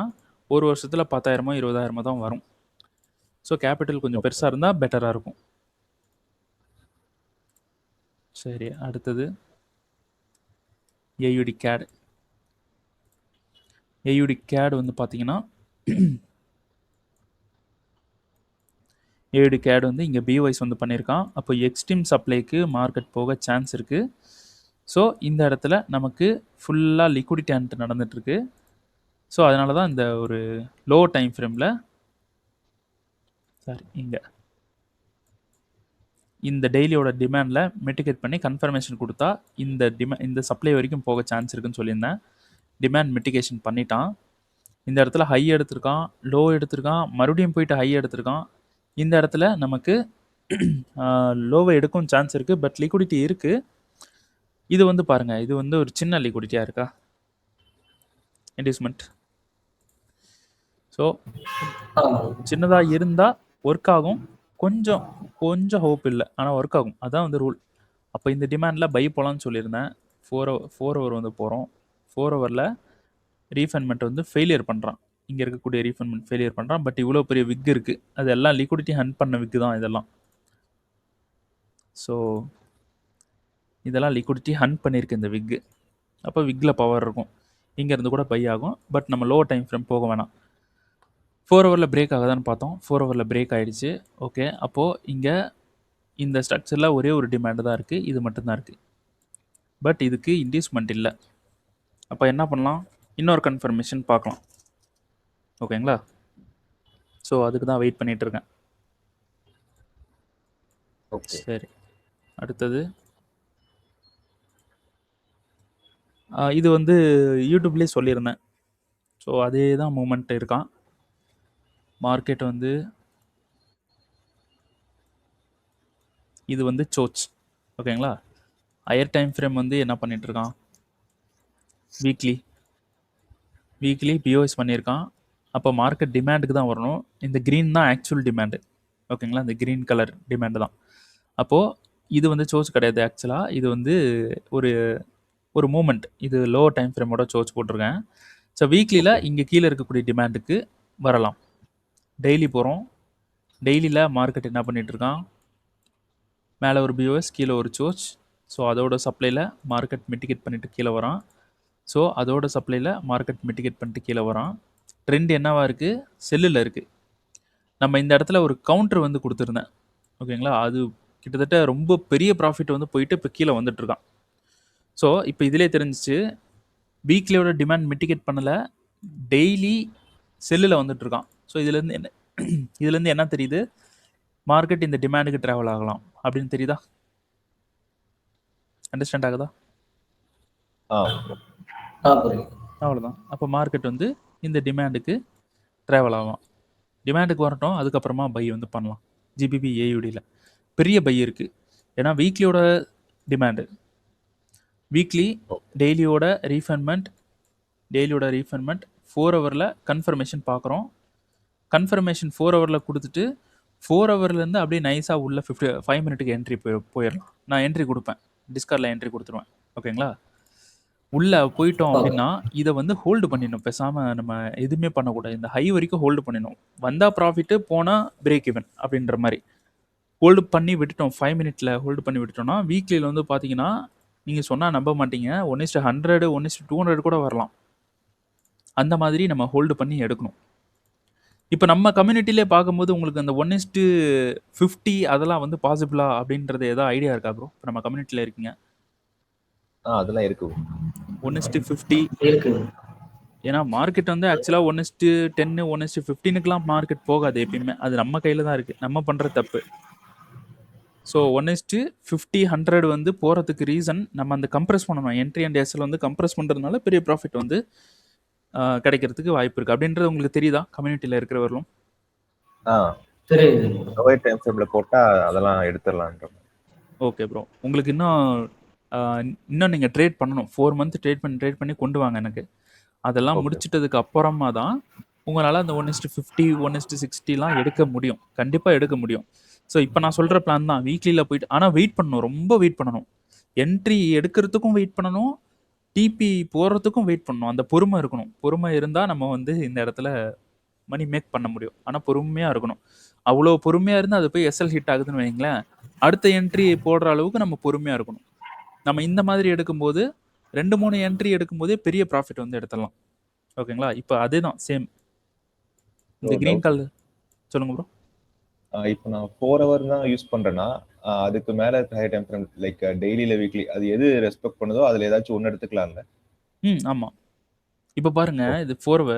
ஒரு வருஷத்தில் 10,000 20,000 தான் வரும். ஸோ கேபிட்டல் கொஞ்சம் பெருசாக இருந்தால் பெட்டராக இருக்கும். சரி, அடுத்தது ஏயுடி கேட். ஏயுடி கேட் வந்து பார்த்தீங்கன்னா ஏயுடி கேட் வந்து இங்கே பிவைஸ் வந்து பண்ணியிருக்கான். அப்போ எக்ஸ்ட்ரீம் சப்ளைக்கு மார்க்கெட் போக சான்ஸ் இருக்குது. ஸோ இந்த இடத்துல நமக்கு ஃபுல்லாக லிக்விடிட்டி ஹண்ட் நடந்துகிட்ருக்கு. ஸோ அதனால தான் இந்த ஒரு லோ டைம் ஃப்ரேமில் இங்கே இந்த டெய்லியோட டிமாண்டில் மிட்டிகேட் பண்ணி கன்ஃபர்மேஷன் கொடுத்தா இந்த சப்ளை வரைக்கும் போக சான்ஸ் இருக்குன்னு சொல்லியிருந்தேன். டிமாண்ட் மிட்டிகேஷன் பண்ணிட்டான். இந்த இடத்துல ஹை எடுத்திருக்கான், லோ எடுத்திருக்கான், மறுபடியும் போயிட்டு ஹை எடுத்திருக்கான். இந்த இடத்துல நமக்கு லோவை எடுக்கும் சான்ஸ் இருக்குது, பட் லிக்விடிட்டி இருக்குது. இது வந்து பாருங்கள், இது வந்து ஒரு சின்ன லிக்விடிட்டியாக இருக்கா இன்டியூஸ்மெண்ட். ஸோ சின்னதாக இருந்தால் ஒர்க் ஆகும், கொஞ்சம் ஹோப் இல்லை, ஆனால் ஒர்க் ஆகும், அதுதான் வந்து ரூல். அப்போ இந்த டிமாண்டில் பை போகலான்னு சொல்லியிருந்தேன். 4 ஹவர் வந்து போகிறோம். 4 ஹவரில் ரீஃபண்ட்மெண்ட் வந்து ஃபெயிலியர் பண்ணுறான். இங்கே இருக்கக்கூடிய ரீஃபண்ட்மெண்ட் ஃபெயிலியர் பண்ணுறான். பட் இவ்வளோ பெரிய விக் இருக்குது, அது எல்லாம் லிக்விடிட்டி ஹண்ட் பண்ண விக்கு தான் இதெல்லாம். ஸோ இதெல்லாம் லிக்விடிட்டி ஹண்ட் பண்ணியிருக்கு இந்த விக்கு. அப்போ விக்கில் பவர் இருக்கும், இங்கேருந்து கூட பை ஆகும். பட் நம்ம லோ டைம் ஃப்ரேம் போக வேணாம். 4 ஹவரில் பிரேக் ஆகுதான்னு பார்த்தோம், 4 ஹவரில் பிரேக் ஆகிடுச்சு. ஓகே, அப்போது இங்கே இந்த ஸ்ட்ரக்சரில் ஒரே ஒரு டிமாண்டு தான் இருக்குது, இது மட்டும்தான் இருக்குது. பட் இதுக்கு இன்டியூஸ்மெண்ட் இல்லை. அப்போ என்ன பண்ணலாம், இன்னொரு கன்ஃபர்மேஷன் பார்க்கலாம். ஓகேங்களா? ஸோ அதுக்கு தான் வெயிட் பண்ணிகிட்ருக்கேன். சரி, அடுத்தது இது வந்து யூடியூப்லேயே சொல்லியிருந்தேன். ஸோ அதே தான் மூமெண்ட் இருக்கான். மார்க்கெட் வந்து இது வந்து சோச். ஓகேங்களா? ஹையர் டைம் ஃப்ரேம் வந்து என்ன பண்ணிகிட்ருக்கான், வீக்லி பிஓஎஸ் பண்ணியிருக்கான். அப்போ மார்க்கெட் டிமாண்டுக்கு தான் வரணும். இந்த க்ரீன் தான் ஆக்சுவல் டிமாண்டு. ஓகேங்களா? இந்த க்ரீன் கலர் டிமாண்டு தான். அப்போது இது வந்து சோச் கிடையாது. ஆக்சுவலாக இது வந்து ஒரு மூமெண்ட். இது லோ டைம் ஃப்ரேமோட சோச் போட்டிருக்கேன். ஸோ வீக்லியில் இங்கே கீழே இருக்கக்கூடிய டிமாண்டுக்கு வரலாம். டெய்லி போகிறோம். டெய்லியில் மார்க்கெட் என்ன பண்ணிகிட்ருக்கான், மேலே ஒரு பிஓஎஸ், கீழே ஒரு சோச். ஸோ அதோட சப்ளையில் மார்க்கெட் மிட்டிகேட் பண்ணிவிட்டு கீழே வரான். ஸோ அதோட சப்ளையில் மார்க்கெட் மிட்டிகேட் பண்ணிட்டு கீழே வரான். ட்ரெண்ட் என்னவாக இருக்குது, செல்லில் இருக்குது. நம்ம இந்த இடத்துல ஒரு கவுண்டர் வந்து கொடுத்துருந்தேன். ஓகேங்களா? அது கிட்டத்தட்ட ரொம்ப பெரிய ப்ராஃபிட் வந்து போயிட்டு இப்போ கீழே வந்துட்டுருக்கான். ஸோ இப்போ இதிலே தெரிஞ்சிச்சு, வீக்லியோட டிமாண்ட் மிட்டிகேட் பண்ணலை, டெய்லி செல்லில் வந்துட்டுருக்கான். ஸோ இதுலேருந்து என்ன தெரியுது, மார்க்கெட் இந்த டிமாண்டுக்கு ட்ராவல் ஆகலாம் அப்படின்னு தெரியுதா? அண்டர்ஸ்டாண்ட் ஆகுதா? அவ்வளோதான். அப்போ மார்க்கெட் வந்து இந்த டிமாண்டுக்கு ட்ராவல் ஆகலாம். டிமாண்டுக்கு வரட்டும், அதுக்கப்புறமா பை வந்து பண்ணலாம். ஜிபிபி ஏயுடியில் பெரிய பை இருக்குது. ஏன்னா வீக்லியோட டிமாண்டு, வீக்லி டெய்லியோட ரீஃபண்ட்மெண்ட் 4 ஹவரில் கன்ஃபர்மேஷன் பார்க்குறோம். கன்ஃபர்மேஷன் 4 ஹவரில் கொடுத்துட்டு 4 ஹவர்லேருந்து அப்படியே நைஸாக உள்ள 5 மினிட்டுக்கு என்ட்ரி போயிடலாம். நான் என்ட்ரி கொடுப்பேன், டிஸ்கார்டில் என்ட்ரி கொடுத்துருவேன். ஓகேங்களா? உள்ளே போயிட்டோம் அப்படின்னா இதை வந்து ஹோல்டு பண்ணிடணும். பேசாமல் நம்ம எதுவுமே பண்ணக்கூடாது. இந்த ஹை வரைக்கும் ஹோல்டு பண்ணிடணும். வந்தால் ப்ராஃபிட்டு, போனால் பிரேக் ஈவன் அப்படின்ற மாதிரி ஹோல்டு பண்ணி விட்டுட்டோம். 5 மினிட்ல ஹோல்டு பண்ணி விட்டுட்டோம்னா வீக்லியில் வந்து பார்த்தீங்கன்னா, நீங்கள் சொன்னால் நம்ப மாட்டீங்க, 1:100 1:200 கூட வரலாம். அந்த மாதிரி நம்ம ஹோல்டு பண்ணி எடுக்கணும். இப்போ நம்ம கம்யூனிட்டிலே பார்க்கும்போது உங்களுக்கு அந்த 1:50 அதெல்லாம் வந்து பாசிபிளா அப்படின்றது ஏதாவது ஐடியா இருக்கா ப்ரோ? இப்போ நம்ம கம்யூனிட்டியில் இருக்கீங்க. அதெல்லாம் இருக்கு. 1:50 இருக்கு. ஏன்னா மார்க்கெட் வந்து ஆக்சுவலாக 1:10 1:15க்குலாம் மார்க்கெட் போகாது எப்பயுமே. அது நம்ம கையில் தான் இருக்குது, நம்ம பண்ணுற தப்பு. ஸோ 1:50 100 வந்து போகிறதுக்கு ரீசன் நம்ம அந்த கம்ப்ரெஸ் பண்ணணும். என்ட்ரி அண்ட் எஸ்எல் வந்து கம்ப்ரெஸ் பண்ணுறதுனால பெரிய ப்ராஃபிட் வந்து கிடைக்கிறதுக்கு வாய்ப்பு இருக்குது. அப்படின்றது உங்களுக்கு தெரியுதா கம்யூனிட்டியில் இருக்கிறவர்களும்? தெரியுது. போட்டால் அதெல்லாம் எடுத்துடலான்ற. ஓகே ப்ரோ, உங்களுக்கு இன்னும் நீங்கள் ட்ரேட் பண்ணணும். 4 மந்த் ட்ரேட் பண்ணி கொண்டு வாங்க எனக்கு. அதெல்லாம் முடிச்சிட்டதுக்கு அப்புறமா தான் உங்களால் அந்த 1:50 1:60லாம் எடுக்க முடியும். கண்டிப்பாக எடுக்க முடியும். ஸோ இப்போ நான் சொல்கிற பிளான் தான், வீக்லியில் போயிட்டு, ஆனால் வெயிட் பண்ணணும், ரொம்ப வெயிட் பண்ணணும். என்ட்ரி எடுக்கிறதுக்கும் வெயிட் பண்ணணும், டிபி போடுறதுக்கும் வெயிட் பண்ணணும். அந்த பொறுமை இருக்கணும். பொறுமை இருந்தால் நம்ம வந்து இந்த இடத்துல மணி மேக் பண்ண முடியும். ஆனால் பொறுமையாக இருக்கணும். அவ்வளோ பொறுமையாக இருந்து அது போய் எஸ்எல் ஹிட் ஆகுதுன்னு வைங்களேன், அடுத்த என்ட்ரி போடுற அளவுக்கு நம்ம பொறுமையாக இருக்கணும். நம்ம இந்த மாதிரி எடுக்கும்போது 2-3 என்ட்ரி எடுக்கும்போதே பெரிய ப்ராஃபிட் வந்து எடுத்துடலாம். ஓகேங்களா? இப்போ அதே தான் சேம். இந்த கிரீன் கலர் சொல்லுங்க ப்ரோ. இப்போ நான் 4 ஹவர் தான் யூஸ் பண்ணுறேன்னா, அதுக்கு மேலே ஹை டைம் ஃப்ரேம் லைக் டெய்லியில் வீக்லி அது எது ரெஸ்பெக்ட் பண்ணுதோ அதில் ஏதாச்சும் ஒன்று எடுத்துக்கலாம்ல? ஆமாம். இப்போ பாருங்க, இது 4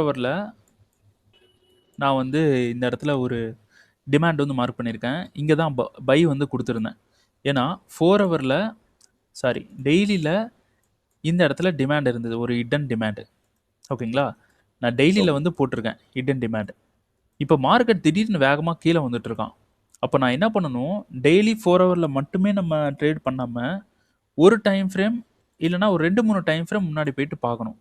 ஹவரில் நான் வந்து இந்த இடத்துல ஒரு டிமாண்ட் வந்து மார்க் பண்ணியிருக்கேன். இங்கே தான் பை வந்து கொடுத்துருந்தேன். ஏன்னா 4 ஹவரில் டெய்லியில் இந்த இடத்துல டிமாண்ட் இருந்தது, ஒரு ஹிடன் டிமாண்டு. ஓகேங்களா? நான் டெய்லியில் வந்து போட்டிருக்கேன் ஹிடன் டிமாண்டு. இப்போ மார்க்கெட் திடீர்னு வேகமாக கீழே வந்துட்டுருக்கான். அப்போ நான் என்ன பண்ணணும், டெய்லி 4 ஹவரில் மட்டுமே நம்ம ட்ரேட் பண்ணாமல் ஒரு டைம் ஃப்ரேம் இல்லைனா ஒரு 2-3 டைம் ஃப்ரேம் முன்னாடி போயிட்டு பார்க்கணும்.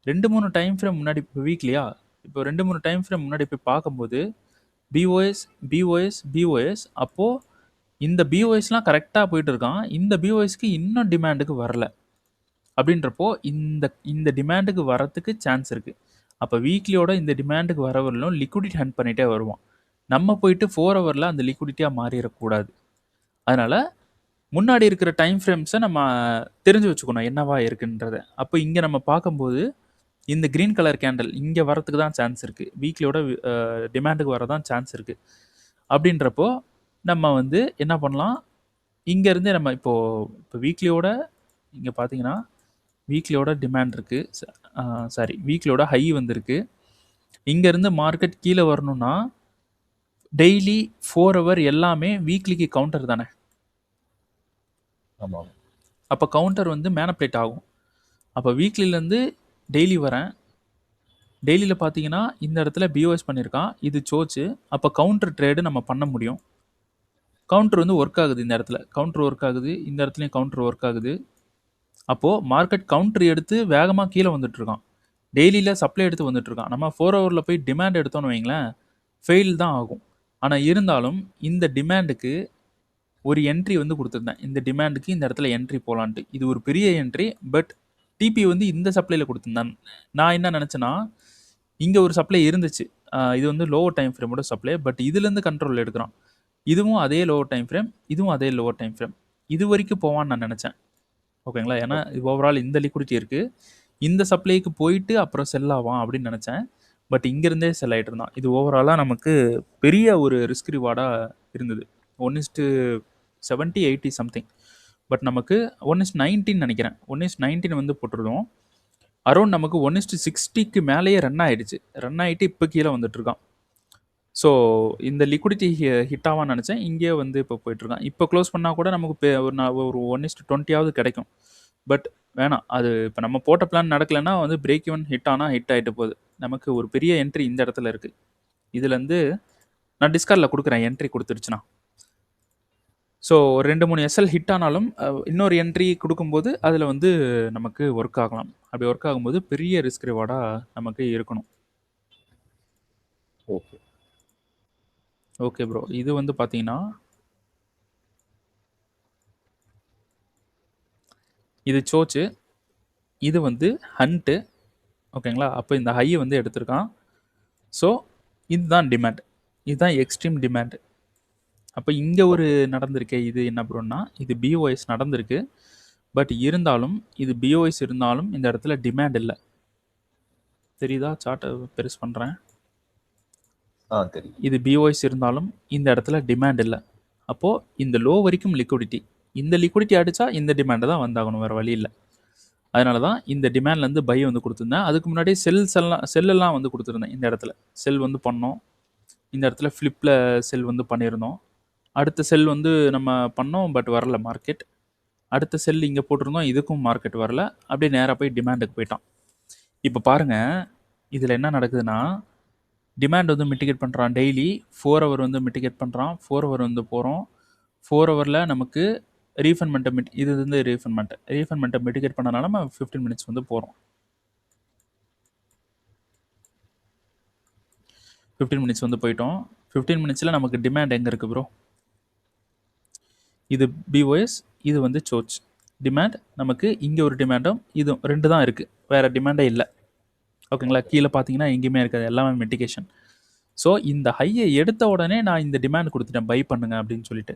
2-3 டைம் ஃப்ரேம் முன்னாடி, இப்போ வீக்லியா, இப்போ 2-3 டைம் ஃப்ரேம் முன்னாடி போய் பார்க்கும்போது பிஓஎஸ் அப்போது இந்த பிஓஎஸ்லாம் கரெக்டாக போயிட்டு இருக்கான். இந்த பிஓஎஸ்க்கு இன்னும் டிமாண்டுக்கு வரல. அப்படின்றப்போ இந்த டிமாண்டுக்கு வரத்துக்கு சான்ஸ் இருக்குது. அப்போ வீக்லியோட இந்த டிமாண்டுக்கு வரவர்களும் லிக்விடிட்டி ஹண்ட் பண்ணிகிட்டே வருவோம். நம்ம போயிட்டு 4 ஹவரில் அந்த லிக்விடிட்டியாக மாறிடக்கூடாது. அதனால் முன்னாடி இருக்கிற டைம் ஃப்ரேம்ஸை நம்ம தெரிஞ்சு வச்சுக்கணும் என்னவா இருக்குன்றத. அப்போ இங்கே நம்ம பார்க்கும்போது இந்த க்ரீன் கலர் கேண்டில் இங்கே வரத்துக்கு தான் சான்ஸ் இருக்குது. வீக்லியோட டிமாண்டுக்கு வர தான் சான்ஸ் இருக்குது. அப்படின்றப்போ நம்ம வந்து என்ன பண்ணலாம், இங்கேருந்தே நம்ம இப்போ வீக்லியோட இங்கே பார்த்தீங்கன்னா வீக்லியோட டிமாண்ட் இருக்குது, வீக்லியோட ஹை வந்திருக்கு. இங்கேருந்து மார்க்கெட் கீழே வரணும்னா டெய்லி 4 ஹவர் எல்லாமே வீக்லிக்கு கவுண்டர் தானே. ஆமாம். அப்போ கவுண்டர் வந்து மேனிபுலேட் ஆகும். அப்போ வீக்லிலேருந்து டெய்லி வரேன். டெய்லியில் பார்த்தீங்கன்னா இந்த இடத்துல பிஓஎஸ் பண்ணியிருக்கான், இது சோச்சு. அப்போ கவுண்டர் ட்ரேடு நம்ம பண்ண முடியும். கவுண்டர் வந்து ஒர்க் ஆகுது, இந்த இடத்துல கவுண்டர் ஒர்க் ஆகுது, இந்த இடத்துலையும் கவுண்டர் ஒர்க் ஆகுது. அப்போது மார்க்கெட் கவுண்டர் எடுத்து வேகமாக கீழே வந்துட்டுருக்கான். டெய்லியில் சப்ளை எடுத்து வந்துட்டுருக்கான். நம்ம 4 ஹவரில் போய் டிமாண்ட் எடுத்தோன்னு வைங்களேன், ஃபெயில் தான் ஆகும். ஆனால் இருந்தாலும் இந்த டிமாண்டுக்கு ஒரு என்ட்ரி வந்து கொடுத்துருந்தேன். இந்த டிமாண்டுக்கு இந்த இடத்துல என்ட்ரி போகலான்ட்டு. இது ஒரு பெரிய என்ட்ரி. பட் டிபி வந்து இந்த சப்ளையில் கொடுத்துருந்தேன். நான் என்ன நினச்சேன்னா, இங்கே ஒரு சப்ளை இருந்துச்சு, இது வந்து லோவர் டைம் ஃப்ரேமோட சப்ளை. பட் இதுலேருந்து கண்ட்ரோல் எடுக்கிறான். இதுவும் அதே லோவர் டைம் ஃப்ரேம், இதுவும் அதே லோவர் டைம் ஃப்ரேம். இது வரைக்கும் போவான்னு நான் நினச்சேன். ஓகேங்களா? ஏன்னா ஓவரால் இந்த லிக்விடிட்டி இருக்குது, இந்த சப்ளைக்கு போயிட்டு அப்புறம் செல் ஆவான் அப்படின்னு நினச்சேன். பட் இங்கேருந்தே செல் ஆகிட்டு இருந்தான். இது ஓவராலாக நமக்கு பெரிய ஒரு ரிஸ்க் ரிவார்டாக இருந்தது. 1:70, 80 சம்திங். பட் நமக்கு 1:19 நினைக்கிறேன். 1:19 வந்து போட்டிருந்தோம். அரௌண்ட் நமக்கு 1:60க்கு மேலேயே ரன் ஆகிடுச்சு. ரன் ஆகிட்டு இப்போ கீழே வந்துட்டுருக்கான். ஸோ இந்த லிக்விடிட்டி ஹிட் ஆவான்னு நினச்சேன். இங்கே வந்து இப்போ போயிட்டுருக்கான். இப்போ க்ளோஸ் பண்ணால் கூட நமக்கு ஒரு 1:20 கிடைக்கும். பட் வேணாம், அது இப்போ நம்ம போட்ட பிளான் நடக்கலைன்னா வந்து பிரேக் ஈவன் ஹிட் ஆனால் ஹிட் ஆகிட்டு போகுது. நமக்கு ஒரு பெரிய என்ட்ரி இந்த இடத்துல இருக்குது. இதுலேருந்து நான் டிஸ்கார்டில் கொடுக்குறேன், என்ட்ரி கொடுத்துருச்சுன்னா. ஸோ ஒரு 2-3 எஸ்எல் ஹிட் ஆனாலும் இன்னொரு என்ட்ரி கொடுக்கும்போது அதில் வந்து நமக்கு ஒர்க் ஆகலாம். அப்படி ஒர்க் ஆகும்போது பெரிய ரிஸ்க் ரிவார்டாக நமக்கு இருக்கணும். Okay okay bro. இது வந்து பார்த்தீங்கன்னா இது சோச்சு, இது வந்து ஹண்ட்டு. ஓகேங்களா? அப்போ இந்த ஹையை வந்து எடுத்திருக்கான். ஸோ இதுதான் டிமாண்ட், இதுதான் எக்ஸ்ட்ரீம் டிமாண்ட். அப்போ இங்கே ஒரு நடந்திருக்கே, இது என்ன ப்ரோன்னா, இது பிஓஎஸ் நடந்திருக்கு. பட் இருந்தாலும் இது பிஓஎஸ் இருந்தாலும் இந்த இடத்துல டிமாண்ட் இல்லை. தெரியுதா? சார்ட்டை பெருசு பண்ணுறேன். தெரியும். இது பிஓஎஸ் இருந்தாலும் இந்த இடத்துல டிமாண்ட் இல்லை. அப்போது இந்த லோ வரைக்கும் லிக்விடிட்டி, இந்த லிக்விடிட்டி அடித்தா இந்த டிமாண்டை தான் வந்தாகணும், வேறு வழி இல்லை. அதனால தான் இந்த டிமாண்ட்லேருந்து பை வந்து கொடுத்துருந்தேன். அதுக்கு முன்னாடி செல்லெல்லாம் வந்து கொடுத்துருந்தேன். இந்த இடத்துல செல் வந்து பண்ணோம், இந்த இடத்துல ஃப்ளிப்பில் செல் வந்து பண்ணியிருந்தோம். அடுத்த செல் வந்து நம்ம பண்ணோம், பட் வரல மார்க்கெட். அடுத்த செல் இங்கே போட்டிருந்தோம், இதுக்கும் மார்க்கெட் வரல. அப்படியே நேராக போய் டிமாண்டுக்கு போயிட்டான். இப்போ பாருங்கள், இதில் என்ன நடக்குதுன்னா, டிமாண்ட் வந்து மிட்டிகேட் பண்ணுறான். டெய்லி 4 ஹவர் வந்து மிட்டிகேட் பண்ணுறான். 4 ஹவர் வந்து போகிறோம். 4 ஹவரில் நமக்கு ரீஃபண்ட்மெண்ட்டை இது வந்து ரீஃபண்ட்மெண்ட்டை மிட்டிகேட் பண்ணனால நம்ம 15 மினிட்ஸ் வந்து போகிறோம். 15 மினிட்ஸ் வந்து போயிட்டோம். 15 மினிட்ஸில் நமக்கு டிமாண்ட் எங்கே இருக்குது ப்ரோ? இது பிஓஎஸ், இது வந்து சோச். டிமாண்ட் நமக்கு இங்கே ஒரு டிமாண்டும் இது 2 தான் இருக்குது, வேறு டிமாண்டே இல்லை. ஓகேங்களா? கீழே பார்த்தீங்கன்னா எங்கேயுமே இருக்காது, எல்லாமே மிட்டிகேஷன். ஸோ இந்த ஹையை எடுத்த உடனே நான் இந்த டிமாண்ட் கொடுத்துட்டேன், பை பண்ணுங்க அப்படின்னு சொல்லிட்டு.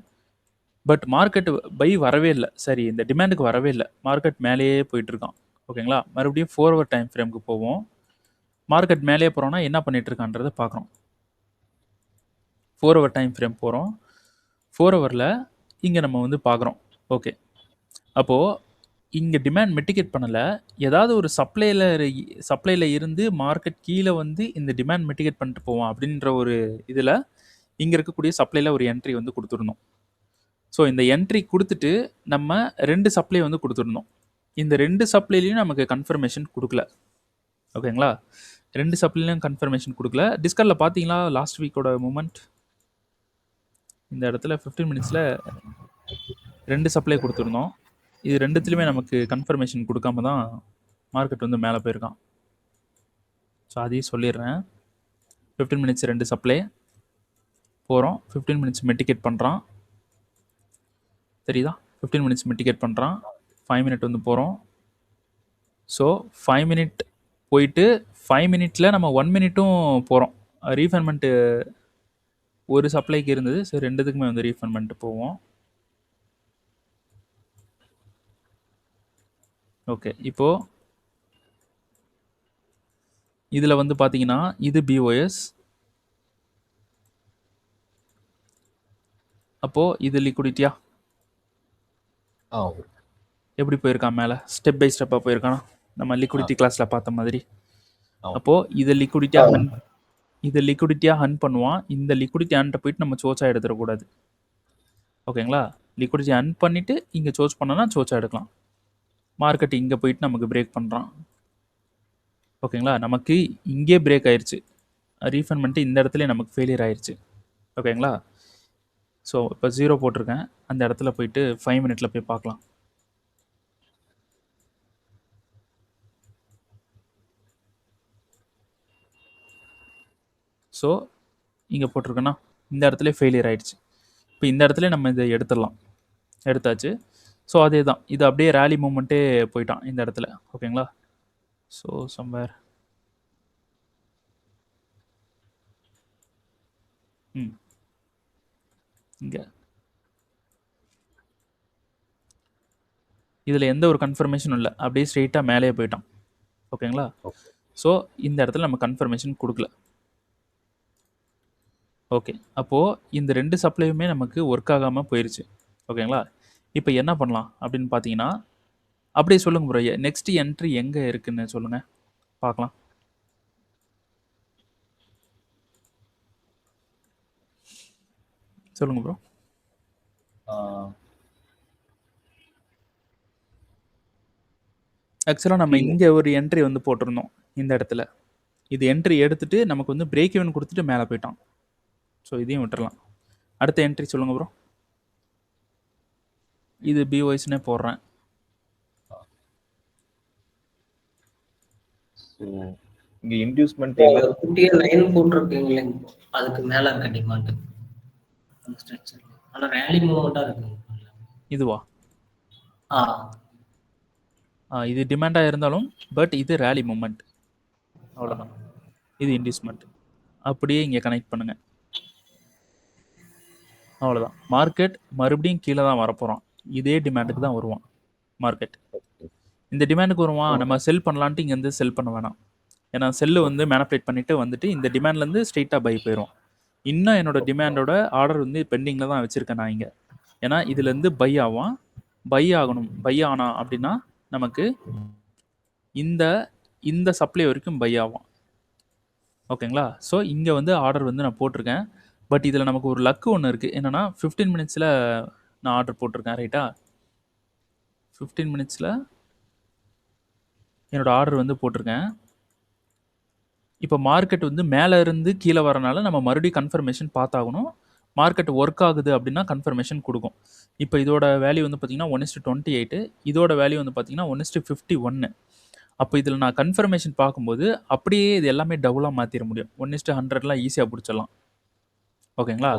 பட் மார்க்கெட் பை வரவே இல்லை. சரி, இந்த டிமாண்டுக்கு வரவே இல்லை. மார்க்கெட் மேலேயே போயிட்டுருக்கான். ஓகேங்களா? மறுபடியும் 4 ஹவர் டைம் ஃப்ரேமுக்கு போவோம். மார்க்கெட் மேலேயே போகிறோன்னா என்ன பண்ணிகிட்டு இருக்கான்றதை பார்க்குறோம். 4 ஹவர் டைம் ஃப்ரேம் போகிறோம். 4 ஹவரில் இங்கே நம்ம வந்து பார்க்குறோம். ஓகே, அப்போது இங்கே டிமாண்ட் மிட்டிகேட் பண்ணலை. ஏதாவது ஒரு சப்ளையில் இருந்து மார்க்கெட் கீழே வந்து இந்த டிமாண்ட் மிட்டிகேட் பண்ணிட்டு போவோம் அப்படின்ற ஒரு இதில் இங்கே இருக்கக்கூடிய சப்ளையில் ஒரு என்ட்ரி வந்து கொடுத்துருந்தோம். ஸோ இந்த என்ட்ரி கொடுத்துட்டு நம்ம 2 சப்ளை வந்து கொடுத்துருந்தோம். இந்த 2 சப்ளைலையும் நமக்கு கன்ஃபர்மேஷன் கொடுக்கல. ஓகேங்களா? 2 சப்ளைலையும் கன்ஃபர்மேஷன் கொடுக்கல. டிஸ்கார்டில் பார்த்தீங்களா லாஸ்ட் வீக்கோட மூமெண்ட்? இந்த இடத்துல 15 மினிட்ஸில் 2 சப்ளை கொடுத்துருந்தோம். இது 2த்துலையுமே நமக்கு கன்ஃபர்மேஷன் கொடுக்காம தான் மார்க்கெட் வந்து மேலே போயிருக்கான். ஸோ அதையும் சொல்லிடுறேன். 15 மினிட்ஸ் 2 சப்ளை போகிறோம். 15 மினிட்ஸ் மிட்டிகேட் பண்ணுறான். தெரியுதா? 15 மினிட்ஸ் மிட்டிகேட் பண்ணுறான். 5 மினிட் வந்து போகிறோம். ஸோ 5 மினிட் போயிட்டு 5 மினிட்ல நம்ம 1 மினிட்டும் போகிறோம். ரீஃபண்ட்மெண்ட்டு ஒரு சப்ளைக்கு இருந்தது. ஸோ ரெண்டுத்துக்குமே வந்து ரீஃபண்ட் பண்ணிட்டு போவோம். ஓகே, இப்போது இதில் வந்து பார்த்தீங்கன்னா இது பிஓஎஸ். அப்போது இது லிக்விடிட்டியா எப்படி போயிருக்கான் மேலே? ஸ்டெப் பை ஸ்டெப்பாக போயிருக்கானா? நம்ம லிக்விடிட்டி கிளாஸில் பார்த்த மாதிரி. அப்போது இதை லிக்விடிட்டியாக ஹன் பண்ணுவான். இந்த லிக்விடிட்டி ஹன்ட்ட போயிட்டு நம்ம சோச்சா எடுத்துடக்கூடாது. ஓகேங்களா? லிக்விடிட்டி ஹன் பண்ணிவிட்டு இங்கே சோச் பண்ணோன்னா சோச்சா எடுக்கலாம். மார்க்கெட் இங்கே போயிட்டு நமக்கு பிரேக் பண்ணுறான். ஓகேங்களா? நமக்கு இங்கே பிரேக் ஆயிடுச்சு. ரீஃபண்ட் பண்ணிட்டு இந்த இடத்துல நமக்கு ஃபெயிலியர் ஆயிடுச்சு. ஓகேங்களா? ஸோ இப்போ 0 போட்டிருக்கேன். அந்த இடத்துல போயிட்டு 5 மினிட்ல போய் பார்க்கலாம். ஸோ இங்கே போட்டிருக்கேன்னா இந்த இடத்துல ஃபெயிலியர் ஆயிடுச்சு. இப்போ இந்த இடத்துல நம்ம இதை எடுத்துடலாம். எடுத்தாச்சு. ஸோ அதே தான், இது அப்படியே ரேலி மூமெண்ட்டே போயிட்டான் இந்த இடத்துல. ஓகேங்களா? ஸோ சம்வேர் இங்கே இதில் எந்த ஒரு கன்ஃபர்மேஷனும் இல்லை, அப்படியே ஸ்ட்ரெயிட்டாக மேலேயே போயிட்டான். ஓகேங்களா? ஸோ இந்த இடத்துல நம்ம கன்ஃபர்மேஷன் கொடுக்கல. ஓகே, அப்போது இந்த 2 சப்ளையுமே நமக்கு ஒர்க் ஆகாமல் போயிடுச்சு. ஓகேங்களா? இப்போ என்ன பண்ணலாம் அப்படின்னு பார்த்தீங்கன்னா, அப்படியே சொல்லுங்கள் ப்ரோ, நெக்ஸ்ட் என்ட்ரி எங்கே இருக்குன்னு சொல்லுங்கள் பார்க்கலாம். சொல்லுங்கள் ப்ரோ. ஆக்சுவலாக நம்ம இங்கே ஒரு என்ட்ரி வந்து போட்டிருந்தோம் இந்த இடத்துல. இது என்ட்ரி எடுத்துகிட்டு நமக்கு வந்து பிரேக் ஈவன் கொடுத்துட்டு மேலே போயிட்டான். ஸோ இதையும் விட்டுறலாம். அடுத்த என்ட்ரி சொல்லுங்கள் ப்ரோ. இது பிஒய்ஸ்னே போடுறேன். இங்க இன்டியூஸ்மென்ட் குட்டியா லைன் போட்டுருக்கீங்களே, அதுக்கு மேல இருக்க டிமாண்ட் அந்த ஸ்ட்ரக்சர். ஆனா ரேலி மூவ்மெண்டா இருக்கு. இதுவா? இது டிமாண்டாக இருந்தாலும் பட் இது ரேலி மூமெண்ட். அவ்வளோதான். இது இன்டியூஸ்மெண்ட். அப்படியே இங்கே கனெக்ட் பண்ணுங்க. அவ்வளோதான். மார்க்கெட் மறுபடியும் கீழே தான் வரப்போகிறான். இதே டிமாண்டுக்கு தான் வருவான் மார்க்கெட். இந்த டிமாண்டுக்கு வருவான். நம்ம செல் பண்ணலான்ட்டு இங்கேருந்து செல் பண்ண வேணாம். ஏன்னா செல்லு வந்து மேனிபுலேட் பண்ணிவிட்டு வந்துட்டு இந்த டிமாண்ட்லேருந்து ஸ்ட்ரெயிட்டாக பை போயிடும். இன்னும் என்னோட டிமாண்டோட ஆர்டர் வந்து பெண்டிங்கில் தான் வச்சுருக்கேன் நான் இங்கே. ஏன்னா இதுலேருந்து பை ஆவான். பை ஆகணும். பை ஆனா அப்படின்னா நமக்கு இந்த இந்த சப்ளை வரைக்கும் பை ஆகும். ஓகேங்களா? ஸோ இங்கே வந்து ஆர்டர் வந்து நான் போட்டிருக்கேன். பட் இதில் நமக்கு ஒரு லக்கு ஒன்று இருக்குது. என்னென்னா 15 மினிட்ஸில் நான் ஆர்டர் போட்டிருக்கேன். ரைட்டா? 15 மினிட்ஸில் என்னோடய ஆர்டர் வந்து போட்டிருக்கேன். இப்போ மார்க்கெட் வந்து மேலே இருந்து கீழே வரனால நம்ம மறுபடியும் கன்ஃபர்மேஷன் பார்த்தாகணும். மார்க்கெட் ஒர்க் ஆகுது அப்படின்னா கன்ஃபர்மேஷன் கொடுக்கும். இப்போ இதோட வேல்யூ வந்து பார்த்திங்கன்னா 1:28. இதோட வேல்யூ வந்து பார்த்திங்கன்னா 1:51. அப்போ இதில் நான் கன்ஃபர்மேஷன் பார்க்கும்போது அப்படியே இது எல்லாமே டபுளாக மாற்றிட முடியும். 1:100லாம் ஈஸியாக பிடிச்சிடலாம். ஓகேங்களா?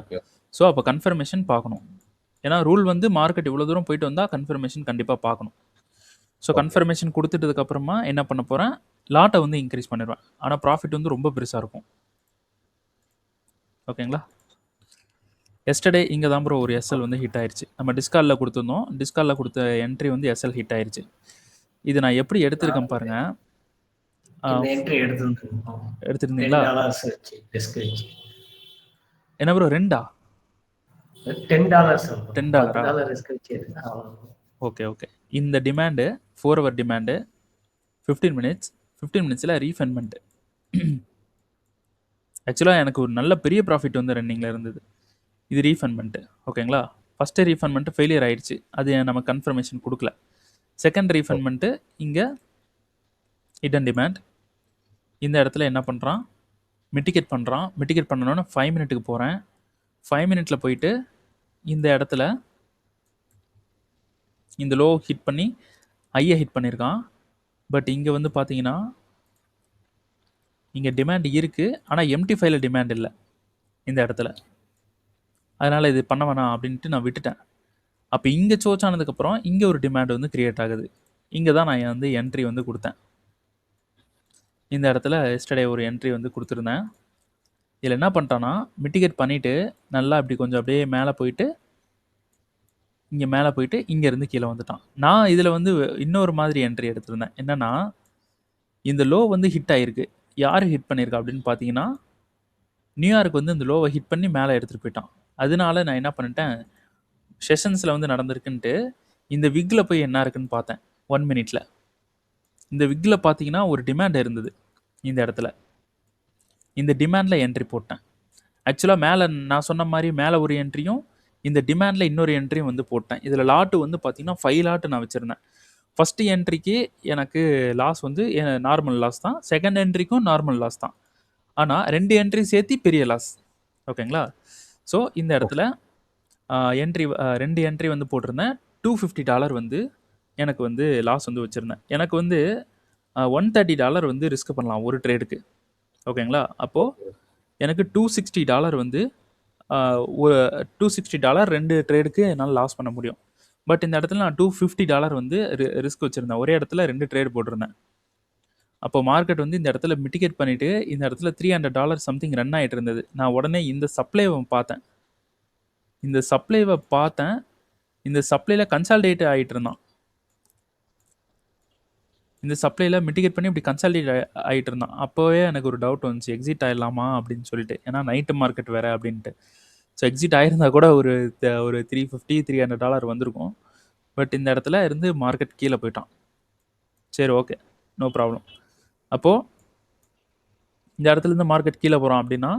ஸோ அப்போ கன்ஃபர்மேஷன் பார்க்கணும். ஏன்னா ரூல் வந்து மார்க்கெட் இவ்வளோ தூரம் போயிட்டு வந்தால் கன்ஃபர்மேஷன் கண்டிப்பாக பார்க்கணும். ஸோ கன்ஃபர்மேஷன் கொடுத்துட்டதுக்கப்புறமா என்ன பண்ண போகிறேன், லாட்டை வந்து இன்க்ரீஸ் பண்ணிடுவேன். ஆனால் ப்ராஃபிட் வந்து ரொம்ப பெருசாக இருக்கும். ஓகேங்களா? எஸ்டர்டே இங்கே தான் ப்ரோ ஒரு எஸ்எல் வந்து ஹிட் ஆயிடுச்சு. நம்ம டிஸ்காலில் கொடுத்துருந்தோம். டிஸ்காலில் கொடுத்த என்ட்ரி வந்து எஸ்எல் ஹிட் ஆயிடுச்சு. இது நான் எப்படி எடுத்திருக்கேன் பாருங்க. எடுத்திருந்தீங்களா? என்ன ப்ரோ 2? $10. Okay okay. இந்த டிமாண்டு 4 ஹவர் டிமாண்டு 15 மினிட்ஸ். 15 மினிட்ஸில் ரீஃபண்ட்மெண்ட். ஆக்சுவலாக எனக்கு ஒரு நல்ல பெரிய ப்ராஃபிட் வந்து ரன்னிங்கில் இருந்தது. இது ரீஃபண்ட்மெண்ட்டு. ஓகேங்களா? ஃபஸ்ட்டு ரீஃபண்ட்மெண்ட்டு ஃபெயிலியர் ஆகிடுச்சு. அது நம்ம கன்ஃபர்மேஷன் கொடுக்கல. செகண்ட் ரீஃபண்ட்மெண்ட்டு இங்கே ஹிடன் டிமாண்ட். இந்த இடத்துல என்ன பண்ணுறான், மிட்டிகேட் பண்ணுறான். மிட்டிகேட் பண்ணணுன்னு 5 மினிட்டுக்கு போகிறேன். 5 மினிட்டில் போயிட்டு இந்த இடத்துல இந்த லோ ஹிட் பண்ணி ஐயை ஹிட் பண்ணியிருக்கான். பட் இங்கே வந்து பார்த்தீங்கன்னா இங்கே டிமாண்ட் இருக்குது, ஆனால் எம்டி ஃபைலில் டிமாண்ட் இல்லை இந்த இடத்துல. அதனால் இது பண்ண வேணாம் அப்படின்ட்டு நான் விட்டுட்டேன். அப்போ இங்கே சோச் ஆனதுக்கப்புறம் இங்கே ஒரு டிமாண்ட் வந்து க்ரியேட் ஆகுது. இங்கே தான் நான் வந்து என்ட்ரி வந்து கொடுத்தேன். இந்த இடத்துல எஸ்டர்டே ஒரு என்ட்ரி வந்து கொடுத்துருந்தேன். இதில் என்ன பண்ணிட்டான்னா மிட்டிகேட் பண்ணிவிட்டு நல்லா அப்படி கொஞ்சம் அப்படியே மேலே போயிட்டு இங்கே மேலே போயிட்டு இங்கேருந்து கீழே வந்துட்டான். நான் இதில் வந்து இன்னொரு மாதிரி என்ட்ரி எடுத்திருந்தேன். என்னென்னா இந்த லோ வந்து ஹிட் ஆகிருக்கு. யார் ஹிட் பண்ணியிருக்கா அப்படின்னு பார்த்தீங்கன்னா நியூயார்க் வந்து இந்த லோவை ஹிட் பண்ணி மேலே எடுத்துகிட்டு போயிட்டான். அதனால நான் என்ன பண்ணிட்டேன், செஷன்ஸில் வந்து நடந்திருக்குன்ட்டு இந்த விக்கில் போய் என்ன இருக்குன்னு பார்த்தேன் 1 மினிட்ல. இந்த விக்கில் பார்த்தீங்கன்னா ஒரு டிமாண்ட் இருந்தது இந்த இடத்துல. இந்த டிமாண்டில் என்ட்ரி போட்டேன். ஆக்சுவலாக மேலே நான் சொன்ன மாதிரி மேலே ஒரு என்ட்ரியும் இந்த டிமாண்டில் இன்னொரு என்ட்ரியும் வந்து போட்டேன். இதில் லாட்டு வந்து பார்த்தீங்கன்னா 5 லாட்டு நான் வச்சுருந்தேன். ஃபஸ்ட்டு என்ட்ரிக்கு எனக்கு லாஸ் வந்து நார்மல் லாஸ் தான். செகண்ட் என்ட்ரிக்கும் நார்மல் லாஸ் தான். ஆனால் 2 என்ட்ரி சேர்த்து பெரிய லாஸ். ஓகேங்களா? ஸோ இந்த இடத்துல என்ட்ரி 2 என்ட்ரி வந்து போட்டிருந்தேன். $250 வந்து எனக்கு வந்து லாஸ் வந்து வச்சுருந்தேன். எனக்கு வந்து $130 வந்து ரிஸ்க் பண்ணலாம் ஒரு ட்ரேடுக்கு. ஓகேங்களா? அப்போது எனக்கு $260 வந்து ஒரு $260 2 ட்ரேடுக்கு என்னால் லாஸ் பண்ண முடியும். பட் இந்த இடத்துல நான் $250 வந்து ரிஸ்க் வச்சுருந்தேன். ஒரே இடத்துல 2 ட்ரேடு போட்டிருந்தேன். அப்போ மார்க்கெட் வந்து இந்த இடத்துல மிட்டிகேட் பண்ணிவிட்டு இந்த இடத்துல $300 சம்திங் ரன் ஆகிட்டு இருந்தது. நான் உடனே இந்த சப்ளைவை பார்த்தேன். இந்த சப்ளையில் கன்சால்டேட் ஆகிட்டு இருந்தான். இந்த சப்ளையில் மிட்டிகேட் பண்ணி இப்படி கன்சால்டேட் ஆகிட்டு இருந்தான். அப்போவே எனக்கு ஒரு டவுட் வந்துச்சு, எக்ஸிட் ஆகிடலாமா அப்படின்னு சொல்லிட்டு. ஏன்னா நைட்டு மார்க்கெட் வேறு அப்படின்ட்டு. ஸோ எக்ஸிட் ஆகிருந்தா கூட ஒரு $350-300 வந்திருக்கும். பட் இந்த இடத்துல இருந்து மார்க்கெட் கீழே போயிட்டான். சரி, ஓகே, நோ ப்ராப்ளம். அப்போது இந்த இடத்துலேருந்து மார்க்கெட் கீழே போகிறோம் அப்படின்னா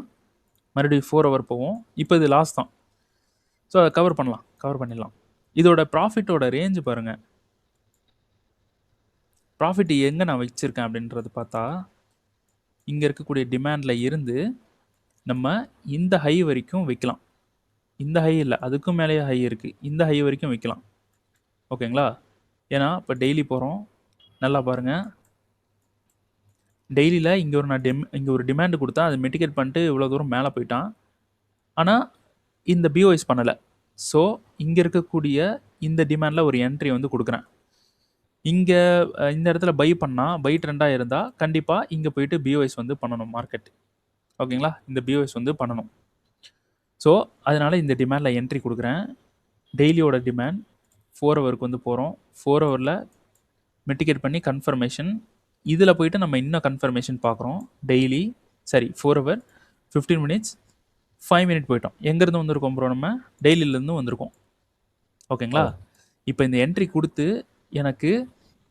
மறுபடியும் 4 ஹவர் போவோம். இப்போ இது லாஸ் தான். ஸோ அதை கவர் பண்ணிடலாம். இதோட ப்ராஃபிட்டோட ரேஞ்சு பாருங்கள். ப்ராஃபிட் எங்கே நான் வச்சுருக்கேன் அப்படின்றது பார்த்தா இங்கே இருக்கக்கூடிய டிமாண்டில் இருந்து நம்ம இந்த ஹை வரைக்கும் வைக்கலாம். இந்த ஹை இல்லை, அதுக்கும் மேலேயே ஹை இருக்குது. இந்த ஹை வரைக்கும் வைக்கலாம். ஓகேங்களா? ஏன்னா இப்போ டெய்லி போகிறோம். நல்லா பாருங்கள், டெய்லியில் இங்கே ஒரு டிமாண்டு கொடுத்தா அதை மிட்டிகேட் பண்ணிட்டு இவ்வளோ தூரம் மேலே போயிட்டான். ஆனால் இந்த பிஓஎஸ் பண்ணலை. ஸோ இங்கே இருக்கக்கூடிய இந்த டிமாண்டில் ஒரு என்ட்ரி வந்து கொடுக்குறேன். இங்கே இந்த இடத்துல பை பண்ணால் பை ட்ரெண்டாக இருந்தால் கண்டிப்பாக இங்கே போயிட்டு பிஓஎஸ் வந்து பண்ணணும் மார்க்கெட். ஓகேங்களா? இந்த பிஓஎஸ் வந்து பண்ணணும். ஸோ அதனால் இந்த டிமாண்டில் என்ட்ரி கொடுக்குறேன். டெய்லியோட டிமாண்ட் 4 ஹவருக்கு வந்து போகிறோம். 4 ஹவரில் மிட்டிகேட் பண்ணி கன்ஃபர்மேஷன். இதில் போயிட்டு நம்ம இன்னும் கன்ஃபர்மேஷன் பார்க்குறோம். 4 ஹவர் 15 மினிட்ஸ் 5 மினிட் போயிட்டோம். எங்கேருந்து வந்திருக்கோம் ப்ரோ? நம்ம டெய்லியிலேருந்து வந்திருக்கோம். ஓகேங்களா? இப்போ இந்த என்ட்ரி கொடுத்து எனக்கு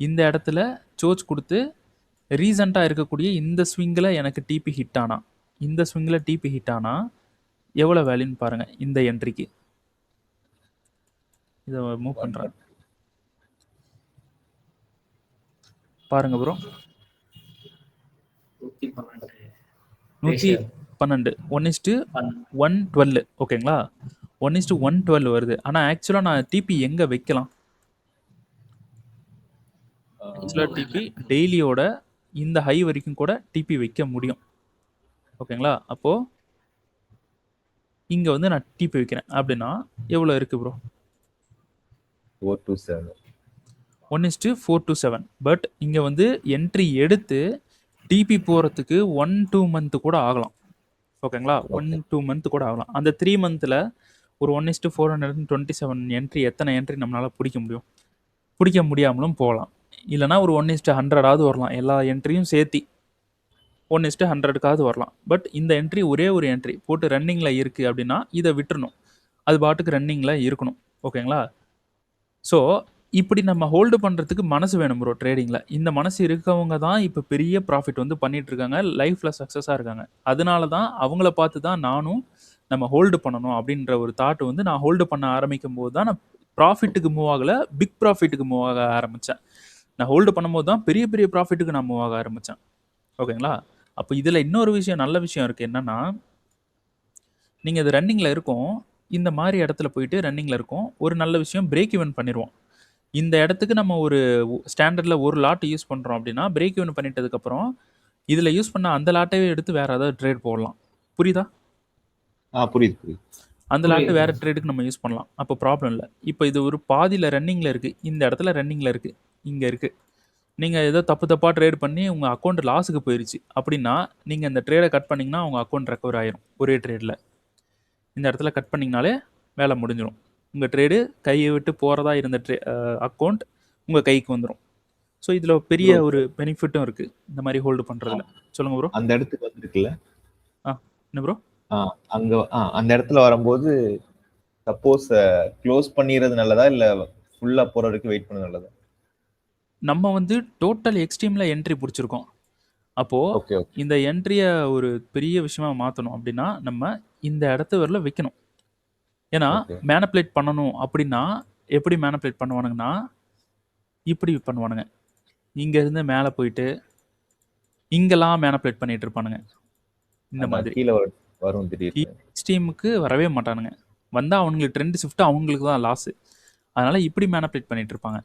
இந்த இடத்துல சோச் கொடுத்து ரீசண்டாக இருக்கக்கூடிய இந்த ஸ்விங்கில் எனக்கு டிபி ஹிட் ஆனால் எவ்வளோ வேல்யூன்னு பாருங்கள். இந்த என்ட்ரிக்கு இதை மூவ் பண்ணுறேன் பாருங்க ப்ரோ. 112 1:112. ஓகேங்களா? 1:112 வருது. ஆனால் ஆக்சுவலாக நான் டிபி எங்கே வைக்கலாம்? ஆக்சுவலாக டிபி டெய்லியோட இந்த ஹை வரைக்கும் கூட டிபி வைக்க முடியும். ஓகேங்களா? அப்போது இங்கே வந்து நான் டிபி வைக்கிறேன் அப்படின்னா எவ்வளோ இருக்குது ப்ரோ? 1:427. பட் இங்கே வந்து என்ட்ரி எடுத்து டிபி போகிறதுக்கு 1-2 மந்த்து கூட ஆகலாம். ஓகேங்களா? 1-2 மந்த்து கூட ஆகலாம். அந்த 3 மந்தில் ஒரு 1:427 என்ட்ரி எத்தனை என்ட்ரி நம்மளால் பிடிக்க முடியாமலும் போகலாம். இல்லைனா ஒரு 1:100 வரலாம். எல்லா என்ட்ரியும் சேர்த்தி 1:100 வரலாம். பட் இந்த என்ட்ரி ஒரே ஒரு என்ட்ரி போட்டு ரன்னிங்கில் இருக்குது அப்படின்னா இதை விட்டுறணும். அது பாட்டுக்கு ரன்னிங்கில் இருக்கணும். ஓகேங்களா? ஸோ இப்படி நம்ம ஹோல்டு பண்ணுறதுக்கு மனசு வேணும் ப்ரோ ட்ரேடிங்கில். இந்த மனசு இருக்கவங்க தான் இப்போ பெரிய ப்ராஃபிட் வந்து பண்ணிகிட்ருக்காங்க, லைஃப்பில் சக்ஸஸாக இருக்காங்க. அதனால தான் அவங்கள பார்த்து தான் நானும் நம்ம ஹோல்டு பண்ணணும் அப்படின்ற ஒரு தாட் வந்து நான் ஹோல்டு பண்ண ஆரம்பிக்கும் போது தான் நான் ப்ராஃபிட்டுக்கு மூவ் ஆகலை, பிக் ப்ராஃபிட்டுக்கு மூவ் ஆக ஆரம்பித்தேன். நான் ஹோல்டு பண்ணும்போது தான் பெரிய பெரிய ப்ராஃபிட்டுக்கு நான் மூவ் ஆக ஆரம்பித்தேன். ஓகேங்களா? அப்போ இதில் இன்னொரு விஷயம், நல்ல விஷயம் இருக்குது. என்னென்னா, நீங்கள் இது ரன்னிங்கில் இருக்கும், இந்த மாதிரி இடத்துல போயிட்டு ரன்னிங்கில் இருக்கும். ஒரு நல்ல விஷயம், பிரேக் ஈவன் பண்ணிடுவோம். இந்த இடத்துக்கு நம்ம ஒரு ஸ்டாண்டர்டில் ஒரு லாட் யூஸ் பண்ணுறோம் அப்படின்னா பிரேக் ஈவன் பண்ணிட்டதுக்கப்புறம் இதில் யூஸ் பண்ண அந்த லாட்டையே எடுத்து வேறு ஏதாவது ட்ரேட் போடலாம். புரியுதா? புரியுது. அந்த லாட்டு வேறு ட்ரேடுக்கு நம்ம யூஸ் பண்ணலாம். அப்போ ப்ராப்ளம் இல்லை. இப்போ இது ஒரு பாதியில் ரன்னிங்கில் இருக்குது, இந்த இடத்துல ரன்னிங்கில் இருக்குது. இங்கே இருக்குது. நீங்கள் ஏதோ தப்பாக ட்ரேட் பண்ணி உங்கள் அக்கௌண்ட் லாஸுக்கு போயிடுச்சு அப்படின்னா, நீங்கள் இந்த ட்ரேடை கட் பண்ணிங்கன்னா உங்கள் அக்கௌண்ட் ரெக்கவர் ஆயிரும் ஒரே ட்ரேடில். இந்த இடத்துல கட் பண்ணிங்கனாலே வேலை முடிஞ்சிடும். உங்கள் ட்ரேடு கையை விட்டு போகிறதா இருந்த அக்கௌண்ட் உங்கள் கைக்கு வந்துடும். ஸோ இதில் பெரிய Bro. ஒரு பெனிஃபிட்டும் இருக்குது இந்த மாதிரி ஹோல்டு பண்ணுறதுல. சொல்லுங்கள் ப்ரோ. அந்த இடத்துக்கு வந்துருக்குல்ல, என்ன ப்ரோ? அங்க அந்த இடத்துல வரும்போது சப்போஸ் க்ளோஸ் பண்ணிடுறது நல்லதா இல்ல ஃபுல்லா போற வரைக்கும் வெயிட் பண்ண நல்லதா? நம்ம வந்து டோட்டல் எக்ஸ்ட்ரீமில் என்ட்ரி பிடிச்சிருக்கோம். அப்போது ஓகே ஓகே இந்த என்ட்ரியை ஒரு பெரிய விஷயமா மாற்றணும் அப்படின்னா நம்ம இந்த இடத்து வரல வைக்கணும். ஏன்னா ஓகே மேனிப்புலேட் பண்ணணும் அப்படின்னா எப்படி மேனிப்புலேட் பண்ணுவானுங்கன்னா இப்படி பண்ணுவானுங்க. இங்கேருந்து மேலே போயிட்டு இங்கெல்லாம் மேனிப்புலேட் பண்ணிட்டு இருப்பானுங்க. இந்த மாதிரி கீழே வரும் திடீர்னு. எக்ஸ்ட்ரீமுக்கு வரவே மாட்டானுங்க. வந்தால் அவங்களுக்கு ட்ரெண்ட் ஷிஃப்ட்டு அவங்களுக்கு தான் லாஸு. அதனால் இப்படி மேனிப்புலேட் பண்ணிட்டு இருப்பாங்க.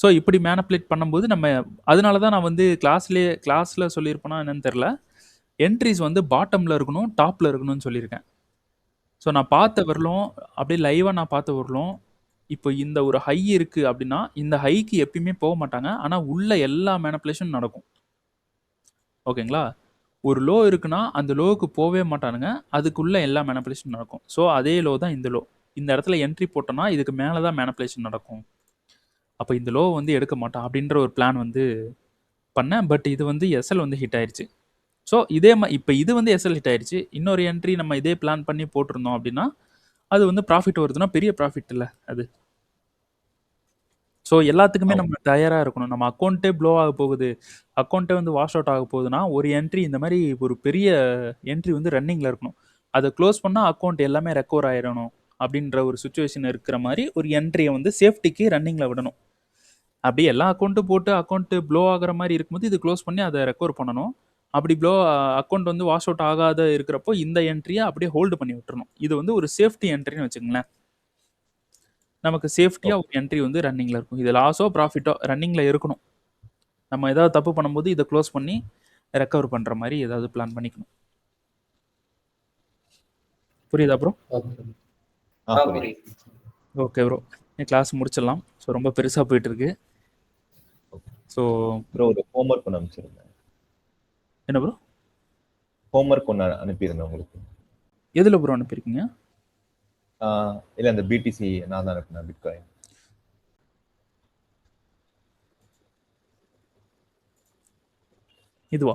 ஸோ இப்படி மேனிப்புலேட் பண்ணும்போது நம்ம அதனால தான் நான் வந்து கிளாஸில் சொல்லியிருப்பேனா என்னன்னு தெரில, என்ட்ரிஸ் வந்து பாட்டமில் இருக்கணும் டாப்பில் இருக்கணும்னு சொல்லியிருக்கேன். ஸோ நான் பார்த்த வரலும் அப்படியே லைவாக நான் பார்த்த வரலும் இப்போ இந்த ஒரு ஹை இருக்குது அப்படின்னா இந்த ஹைக்கு எப்பயுமே போக மாட்டாங்க. ஆனால் உள்ள எல்லா மேனிப்புலேஷனும் நடக்கும். ஓகேங்களா? ஒரு லோ இருக்குன்னா அந்த லோவுக்கு போகவே மாட்டானுங்க. அதுக்குள்ள எல்லா மேனிப்புலேஷன் நடக்கும். ஸோ அதே லோ தான் இந்த லோ. இந்த இடத்துல என்ட்ரி போட்டோன்னா இதுக்கு மேலே தான் மேனிப்புலேஷன் நடக்கும். அப்போ இந்த லோ வந்து எடுக்க மாட்டான் அப்படின்ற ஒரு பிளான் வந்து பண்ணேன். பட் இது வந்து எஸ்எல் வந்து ஹிட் ஆயிடுச்சு. ஸோ இதே இப்போ இது வந்து எஸ்எல் ஹிட் ஆயிடுச்சு. இன்னொரு என்ட்ரி நம்ம இதே பிளான் பண்ணி போட்டிருந்தோம் அப்படின்னா அது வந்து ப்ராஃபிட் வருதுன்னா பெரிய ப்ராஃபிட் இல்லை அது. ஸோ எல்லாத்துக்குமே நம்ம தயாராக இருக்கணும். நம்ம அக்கௌண்ட்டே ப்ளோ ஆக போகுது, அக்கௌண்ட்டே வந்து வாஷ் அவுட் ஆக போகுதுன்னா ஒரு என்ட்ரி இந்த மாதிரி ஒரு பெரிய என்ட்ரி வந்து ரன்னிங்கில் இருக்கணும். அதை க்ளோஸ் பண்ணால் அக்கௌண்ட் எல்லாமே ரெக்கவர் ஆயிடணும் அப்படின்ற ஒரு சுச்சுவேஷன் இருக்கிற மாதிரி ஒரு என்ட்ரியை வந்து சேஃப்டிக்கு ரன்னிங்கில் விடணும். அப்படி எல்லா அக்கௌண்ட்டும் போட்டு அக்கௌண்ட்டு ப்ளோ ஆகிற மாதிரி இருக்கும்போது இது க்ளோஸ் பண்ணி அதை ரெக்கவர் பண்ணணும். அப்படி அக்கௌண்ட் வந்து வாஷ் அவுட் ஆகாத இருக்கிறப்போ இந்த என்ட்ரியை அப்படியே ஹோல்டு பண்ணி விட்டுறணும். இது வந்து ஒரு சேஃப்டி என்ட்ரின்னு வச்சுக்கோங்களேன். நமக்கு சேஃப்டியாக ஒரு என்ட்ரி வந்து ரன்னிங்கில் இருக்கும். இது லாஸோ ப்ராஃபிட்டோ ரன்னிங்கில் இருக்கணும். நம்ம ஏதாவது தப்பு பண்ணும்போது இதை க்ளோஸ் பண்ணி ரெக்கவர் பண்ணுற மாதிரி ஏதாவது பிளான் பண்ணிக்கணும். புரியுதா ப்ரோ? ஓகே ப்ரோ, என் கிளாஸ் முடிச்சிடலாம். ஸோ ரொம்ப பெருசாக போயிட்டு இருக்கு. ஸோ ப்ரோ ஒரு ஹோம்ஒர்க் ஒன்று அனுப்பிச்சிருந்தேன். என்ன ப்ரோ? ஹோம்ஒர்க் ஒன்று அனுப்பியிருந்தேன் உங்களுக்கு. எதில் ப்ரோ அனுப்பியிருக்கீங்க? இல்லை அந்த பிடிசி நான் தான் அனுப்பினேன், பிட்காயின். இதுவா?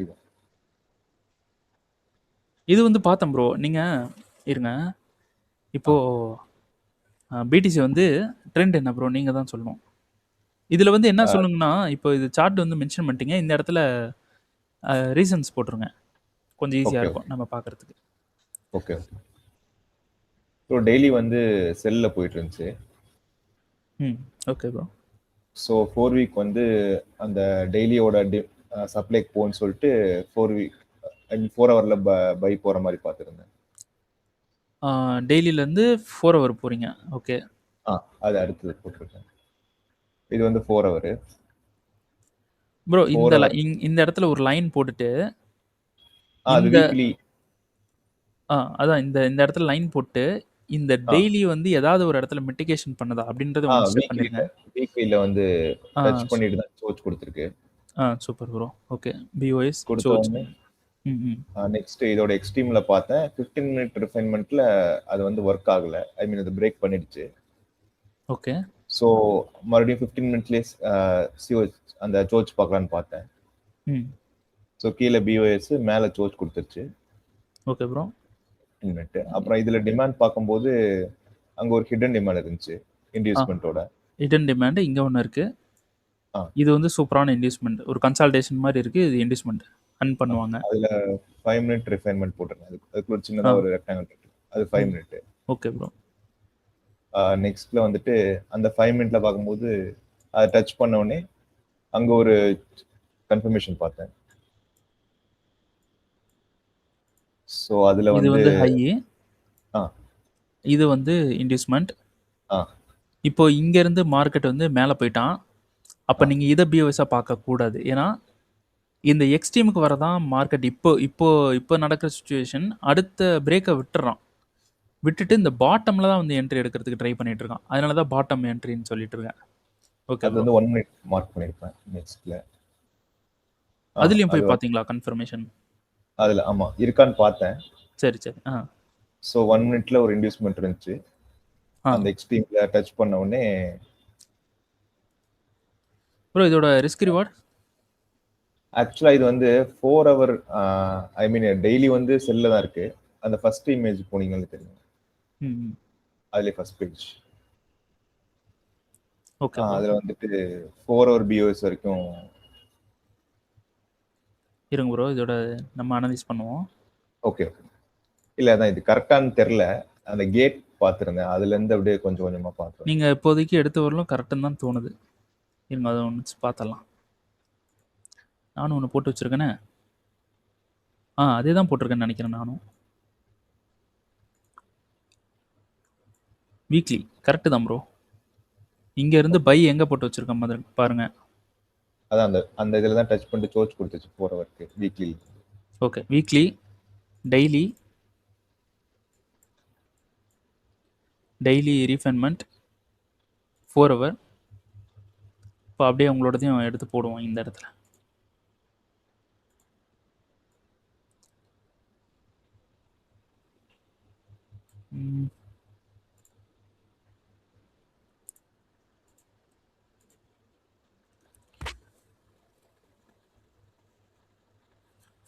இது இது வந்து பார்த்தேன் ப்ரோ. நீங்கள் இருங்க, இப்போது பிடிசி வந்து ட்ரெண்ட் என்ன ப்ரோ நீங்கள் தான் சொல்லணும். இதில் வந்து என்ன சொல்லணுங்கன்னா இப்போ இது சார்ட் வந்து மென்ஷன் பண்ணிட்டீங்க. இந்த இடத்துல ரீசன்ஸ் போட்டுருங்க, கொஞ்சம் ஈஸியாக இருக்கும் நம்ம பார்க்குறதுக்கு. Okay okay bro. டெய்லி வந்து செல்லில் போயிட்டு இருந்துச்சு. Okay bro. ஸோ 4 வீக் வந்து அந்த டெய்லியோட சப்ளைக்கு போன்னு சொல்லிட்டு 4 ஹவரில் பை போகிற மாதிரி பார்த்துருந்தேன். டெய்லியிலேருந்து 4 ஹவர் போகிறீங்க. ஓகே. அது அடுத்தது போட்டிருக்கேன். இது வந்து 4 ஹவர் ப்ரோ. இந்த இடத்துல ஒரு லைன் போட்டுட்டு அது வீக்லி அதான் இந்த இடத்துல லைன் போட்டு இந்த டெய்லி வந்து ஏதாவது ஒரு இடத்துல மிட்டிகேஷன் பண்ணுதா அப்படின்றது வீக்லில வந்து டச் பண்ணிட்டு தான் சோர்ஸ் கொடுத்திருக்கு. Super bro. ஓகே. பிஓஎஸ் கொடுத்தோம். நெக்ஸ்ட் இதோட எக்ஸ்ட்ரீம்ல பார்த்தேன் 15 மினிட் ரிஃபைன்மெண்ட்ல அது வந்து ஒர்க் ஆகல. ஐ மீன் அது பிரேக் பண்ணிடுச்சு. ஓகே. ஸோ மறுபடியும் 15 மினிட்ஸ்லேயே அந்த சோர்ச் பார்க்கலான்னு பார்த்தேன். ஸோ கீழே பிஓஎஸ் மேலே சோர்ச் கொடுத்துருச்சு. Okay bro. மினிட். அப்புறம் இதுல டிமாண்ட் பார்க்கும்போது அங்க ஒரு ஹிடன் டிமாண்ட் இருந்துச்சு இன்டியூஸ்மென்ட்டோட. ஹிடன் டிமாண்ட் இங்க ஒன்று இருக்கு. இது வந்து சூப்பரான இன்டியூஸ்மெண்ட், ஒரு கன்சால்டேஷன் மாதிரி இருக்கு. இது இன்டியூஸ்மெண்ட் அன் பண்ணுவாங்க. அதுல 5 மினிட் ரிஃபைன்மெண்ட் போட்டுருங்க. அதுக்குள்ள சின்னதா ஒரு ரெக்டாங்கிள் இருக்கு, அது 5 மினிட். Okay bro. நெக்ஸ்ட்ல வந்துட்டு அந்த 5 மினிட்ல பார்க்கும்போது அதை டச் பண்ண உடனே அங்க ஒரு கன்ஃபர்மேஷன் பார்த்தேன். ஸோ அதுல வந்து ஹை, இது வந்து இன்டியூஸ்மெண்ட். இப்போ இங்க இருந்து மார்க்கெட் வந்து மேலே போயிட்டான். அப்போ நீங்க இதை பிஓஎஸ்ஸாக பார்க்க கூடாது. ஏன்னா இந்த எக்ஸ்ட்ரீமுக்கு வரதான் மார்க்கெட் இப்போ நடக்கிற சுச்சுவேஷன். அடுத்த பிரேக்கை விட்டுட்டு இந்த பாட்டம்ல தான் வந்து என்ட்ரி எடுக்கிறதுக்கு ட்ரை பண்ணிட்டு இருக்கான். அதனால தான் பாட்டம் என்ட்ரின்னு சொல்லிட்டு இருக்கேன். ஓகே அது ப்ரோ. வந்து 1 மினிட் மார்க் பண்ணியிருப்பேன் நெக்ஸ்ட்ல. அதுலயும் அது போய் பார்த்தீங்களா கன்ஃபர்மேஷன்? அதுல ஆமா இருக்கான்னு பார்த்தேன். சரி, சரி. ஸோ 1 மினிட்ல ஒரு இன்டியூஸ்மெண்ட் இருந்துச்சு. அந்த எக்ஸ்ட்ரீம்ல டச் பண்ண உடனே ப்ரோ இதோட ரிஸ்க் ரிவார்ட்? ஆக்சுவலா இது வந்து 4 ஹவர் ஐ மீன் டெய்லி வந்து செல்ல தான் இருக்கு. அந்த ஃபர்ஸ்ட் இமேஜ் போனீங்கன்னு தெரியும். ம். அதுல ஃபர்ஸ்ட் பேஜ். Okay bro. அதுல வந்துட்டு 4 ஹவர் பிஓஎஸ் வரைக்கும். இருங்க ப்ரோ இதோட நம்ம அனலைஸ் பண்ணுவோம். Okay okay. இல்ல அதான் இது கரெக்டான்னு தெரியல. அந்த கேட் பார்த்துருந்தேன். அதுல இருந்து அப்படியே கொஞ்சம் கொஞ்சமா பார்த்தேன். நீங்க இப்போதைக்கு எடுத்த வரலும் கரெக்டுன்னு தான் தோணுது. இருங்க அதை ஒன்று பார்த்தலாம். நானும் ஒன்று போட்டு வச்சிருக்கேனே. அதே தான் போட்டிருக்கேன்னு நினைக்கிறேன் நானும். வீக்லி கரெக்டு தான் ப்ரோ. இங்க இருந்து பை எங்க போட்டு வச்சிருக்கேன் மாதிரி பாருங்க. அதான் அந்த இதுல தான் டச் பண்ணிட்டு சோர்ஸ் கொடுத்துச்சு 4 ஹவருக்கு weekly. Okay weekly, daily refinement 4 hour. இப்போ அப்படியே உங்களோடதையும் எடுத்து போடுவோம் இந்த இடத்துல.